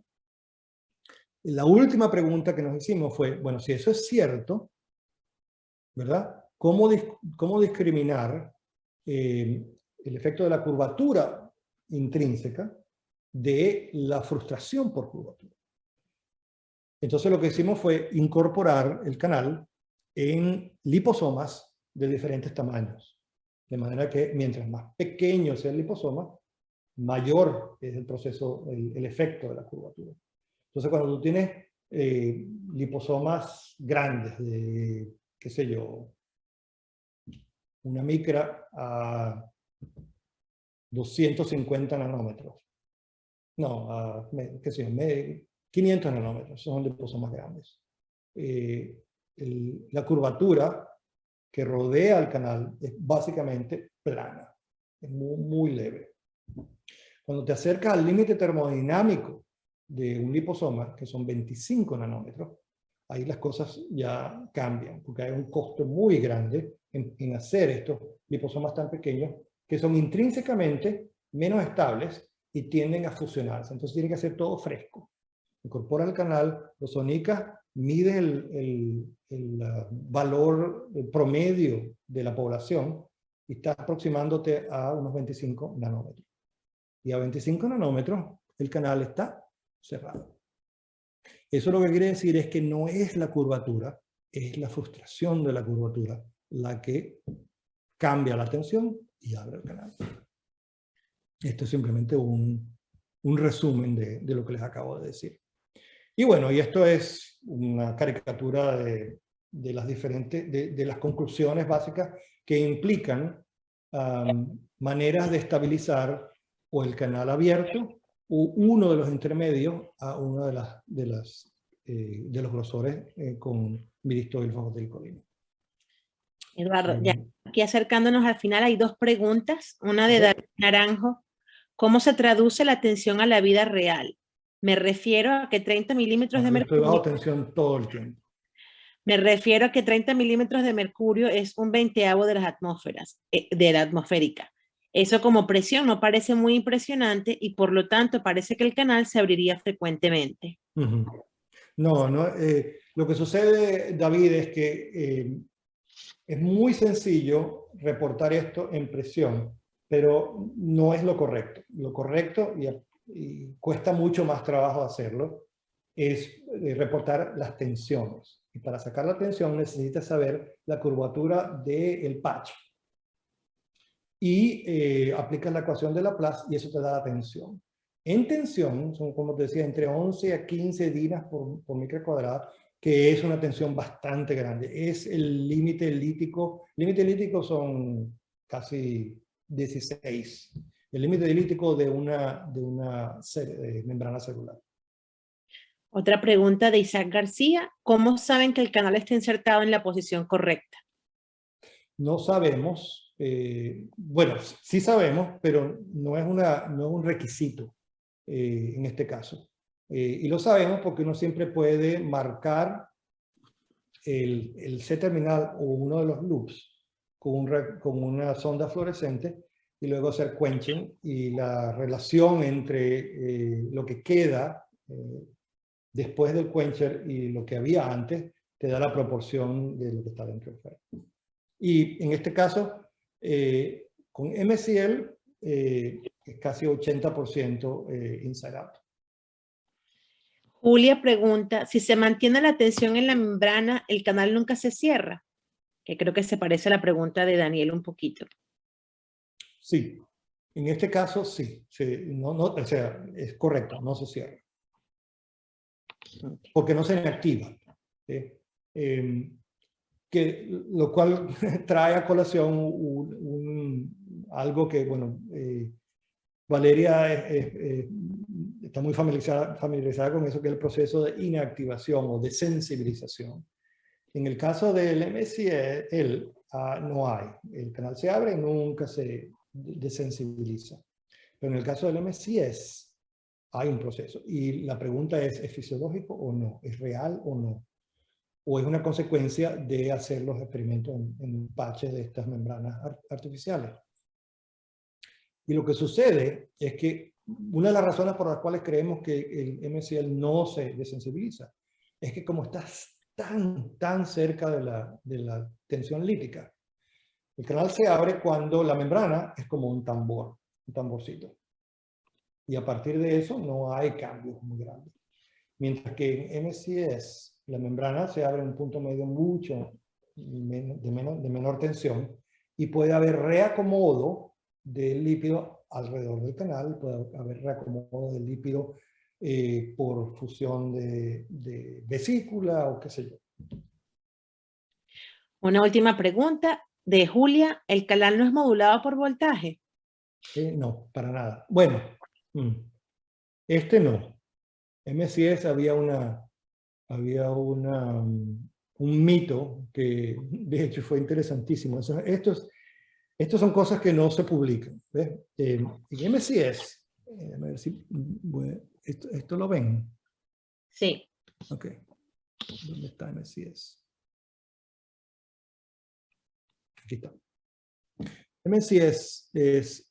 La última pregunta que nos hicimos fue, bueno, si eso es cierto, ¿verdad? ¿Cómo discriminar el efecto de la curvatura intrínseca de la frustración por curvatura? Entonces lo que hicimos fue incorporar el canal en liposomas de diferentes tamaños. De manera que mientras más pequeño sea el liposoma, mayor es el proceso, el efecto de la curvatura. Entonces cuando tú tienes liposomas grandes de, qué sé yo, una micra a 250 nanómetros. No, qué sé yo, 500 nanómetros, son liposomas grandes. La curvatura que rodea el canal es básicamente plana, es muy, muy leve. Cuando te acercas al límite termodinámico de un liposoma, que son 25 nanómetros, ahí las cosas ya cambian, porque hay un costo muy grande en hacer estos liposomas tan pequeños, que son intrínsecamente menos estables y tienden a fusionarse. Entonces tiene que ser todo fresco. Incorpora el canal, lo sonicas, mide el valor promedio de la población y está aproximándote a unos 25 nanómetros. Y a 25 nanómetros el canal está cerrado. Eso lo que quiere decir es que no es la curvatura, es la frustración de la curvatura la que cambia la tensión y abre el canal. Esto es simplemente un resumen de lo que les acabo de decir. Y bueno, y esto es una caricatura de las diferentes, de las conclusiones básicas que implican maneras de estabilizar o el canal abierto o uno de los intermedios a uno de los grosores con miristoil fosfatilcolina. Eduardo, ya aquí acercándonos al final hay dos preguntas. Una de David Naranjo. ¿Cómo se traduce la tensión a la vida real? Me refiero a que 30 milímetros de mercurio... Estoy bajo tensión todo el tiempo. Me refiero a que 30 milímetros de mercurio es un 20avo de las atmósferas, de la atmosférica. Eso como presión no parece muy impresionante y por lo tanto parece que el canal se abriría frecuentemente. No, lo que sucede, David, es que es muy sencillo reportar esto en presión, pero no es lo correcto. Lo correcto, y cuesta mucho más trabajo hacerlo, es reportar las tensiones. Y para sacar la tensión necesitas saber la curvatura del patch. Y aplicas la ecuación de Laplace y eso te da la tensión. En tensión, son como te decía, entre 11 a 15 dinas por micra cuadrada, que es una tensión bastante grande. Es el límite lítico. El límite lítico son casi 16. El límite lítico de una membrana celular. Otra pregunta de Isaac García. ¿Cómo saben que el canal está insertado en la posición correcta? No sabemos. Bueno, sí sabemos, pero no es un requisito en este caso. Y lo sabemos porque uno siempre puede marcar el C-terminal o uno de los loops con una sonda fluorescente y luego hacer quenching, y la relación entre lo que queda después del quencher y lo que había antes te da la proporción de lo que está dentro del fuera. Y en este caso, con MCL es casi 80% inside out. Julia pregunta, si se mantiene la tensión en la membrana, ¿el canal nunca se cierra? Que creo que se parece a la pregunta de Daniel un poquito. Sí, en este caso sí. O sea, es correcto, no se cierra. Porque no se inactiva. Lo cual trae a colación algo que, bueno, Valeria está muy familiarizada con eso, que es el proceso de inactivación o de sensibilización. En el caso del MCL, no hay. El canal se abre y nunca se desensibiliza. Pero en el caso del MCS, hay un proceso. Y la pregunta ¿es fisiológico o no? ¿Es real o no? ¿O es una consecuencia de hacer los experimentos en patches de estas membranas artificiales? Y lo que sucede es que una de las razones por las cuales creemos que el MCL no se desensibiliza es que como estás tan cerca de la tensión lítica, el canal se abre cuando la membrana es como un tambor, un tamborcito. Y a partir de eso no hay cambios muy grandes. Mientras que en MCS la membrana se abre en un punto medio mucho de menor tensión y puede haber reacomodo del lípido alrededor del canal, puede haber reacomodo del lípido por fusión de vesícula o qué sé yo. Una última pregunta de Julia. ¿El canal no es modulado por voltaje? No, para nada. Bueno, este no. MCS había un mito que de hecho fue interesantísimo. Estos son cosas que no se publican. ¿Ves? En MCS, a ver si, bueno, ¿esto lo ven? Sí. Ok. ¿Dónde está MCS? Aquí está. MCS es,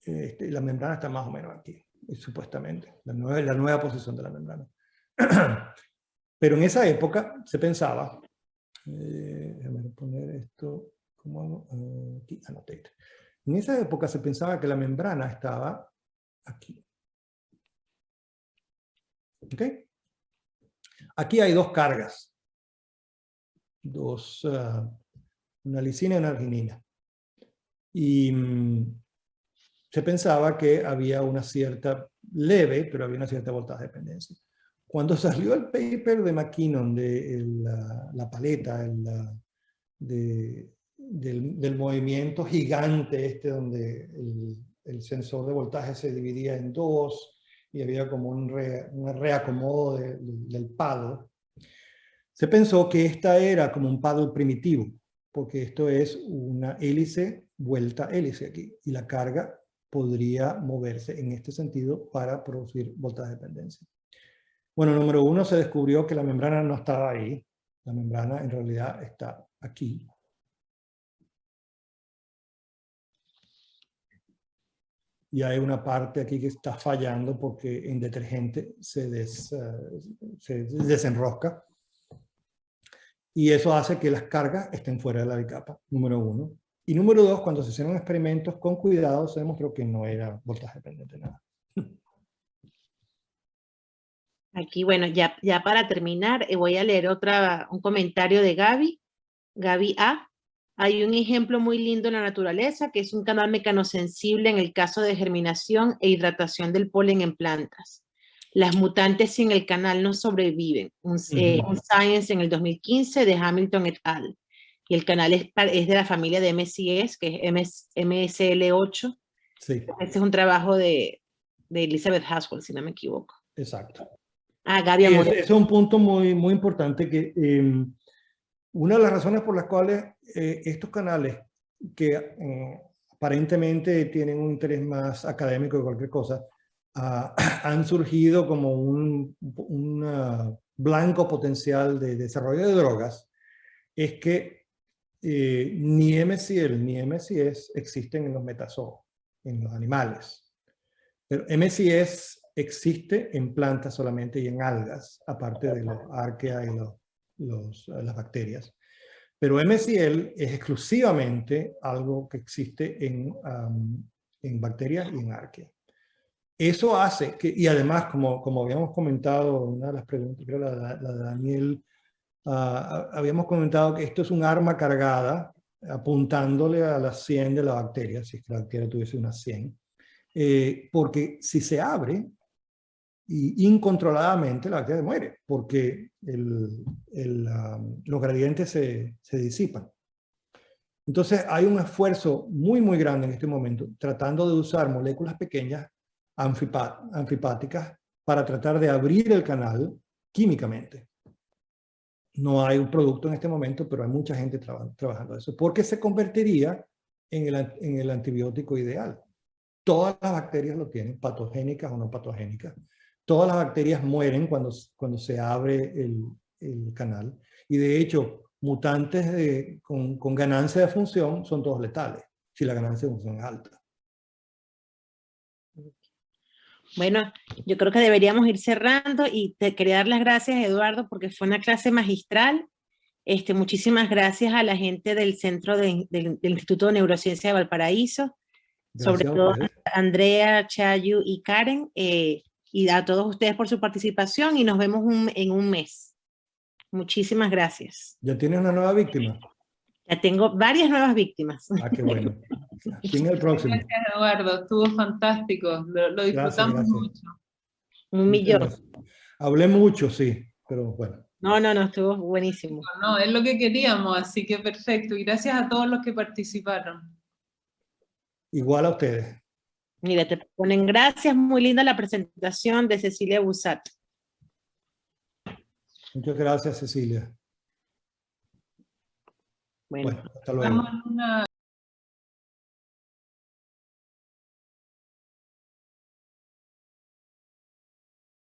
la membrana está más o menos aquí, supuestamente, la nueva posición de la membrana. Pero en esa época se pensaba, déjame poner esto, ¿cómo hago? Aquí, annotate. En esa época se pensaba que la membrana estaba aquí. ¿Ok? Aquí hay dos cargas, una lisina y una arginina. Y se pensaba que había una cierta leve, pero había una cierta voltaje dependencia. Cuando salió el paper de McKinnon de la paleta, del movimiento gigante donde el sensor de voltaje se dividía en dos y había como un reacomodo del paddle, se pensó que esta era como un paddle primitivo, porque esto es una hélice vuelta hélice aquí, y la carga podría moverse en este sentido para producir voltaje dependencia. Bueno, número uno, se descubrió que la membrana no estaba ahí. La membrana en realidad está aquí. Y hay una parte aquí que está fallando porque en detergente se desenrosca. Y eso hace que las cargas estén fuera de la bicapa, número uno. Y número dos, cuando se hicieron experimentos con cuidado, se demostró que no era voltaje dependiente nada. Aquí, bueno, ya para terminar, voy a leer un comentario de Gaby. Gaby A. Hay un ejemplo muy lindo en la naturaleza, que es un canal mecanosensible en el caso de germinación e hidratación del polen en plantas. Las mutantes sin el canal no sobreviven. Un Science en el 2015 de Hamilton et al. Y el canal es de la familia de MCS, que es MSL8. Sí. Este es un trabajo de Elizabeth Haswell, si no me equivoco. Exacto. Gaby, ese es un punto muy importante que una de las razones por las cuales estos canales que aparentemente tienen un interés más académico que cualquier cosa, han surgido como un blanco potencial de desarrollo de drogas, es que ni MCL ni MCS existen en los metazoos, en los animales. Pero MCS existe en plantas solamente y en algas, aparte de los arquea y las bacterias. Pero MCL es exclusivamente algo que existe en bacterias y en arquea. Eso hace que, y además, como habíamos comentado, una de las preguntas, creo la de Daniel, habíamos comentado que esto es un arma cargada apuntándole a las 100 de la bacteria, si es que la bacteria tuviese unas 100. Porque si se abre y incontroladamente la bacteria muere, porque los gradientes se disipan. Entonces hay un esfuerzo muy grande en este momento tratando de usar moléculas pequeñas anfipáticas para tratar de abrir el canal químicamente. No hay un producto en este momento, pero hay mucha gente trabajando eso, porque se convertiría en el antibiótico ideal. Todas las bacterias lo tienen, patogénicas o no patogénicas. Todas las bacterias mueren cuando se abre el canal. Y de hecho, mutantes con ganancia de función son todos letales, si la ganancia de función es alta. Bueno, yo creo que deberíamos ir cerrando y te quería dar las gracias, Eduardo, porque fue una clase magistral. Muchísimas gracias a la gente del Centro del Instituto de Neurociencia de Valparaíso, sobre todo a Andrea, Chayu y Karen, y a todos ustedes por su participación, y nos vemos en un mes. Muchísimas gracias. ¿Ya tienes una nueva víctima? Ya tengo varias nuevas víctimas. Ah, qué bueno. ¿Quién es el próximo? Gracias, Eduardo. Estuvo fantástico. Lo disfrutamos Gracias. mucho. Un millón. Gracias. Hablé mucho, sí, pero bueno. No, estuvo buenísimo. No, es lo que queríamos, así que perfecto. Y gracias a todos los que participaron. Igual a ustedes. Mira, te ponen gracias, muy linda la presentación de Cecilia Busat. Muchas gracias, Cecilia. Bueno, hasta luego. Vamos a una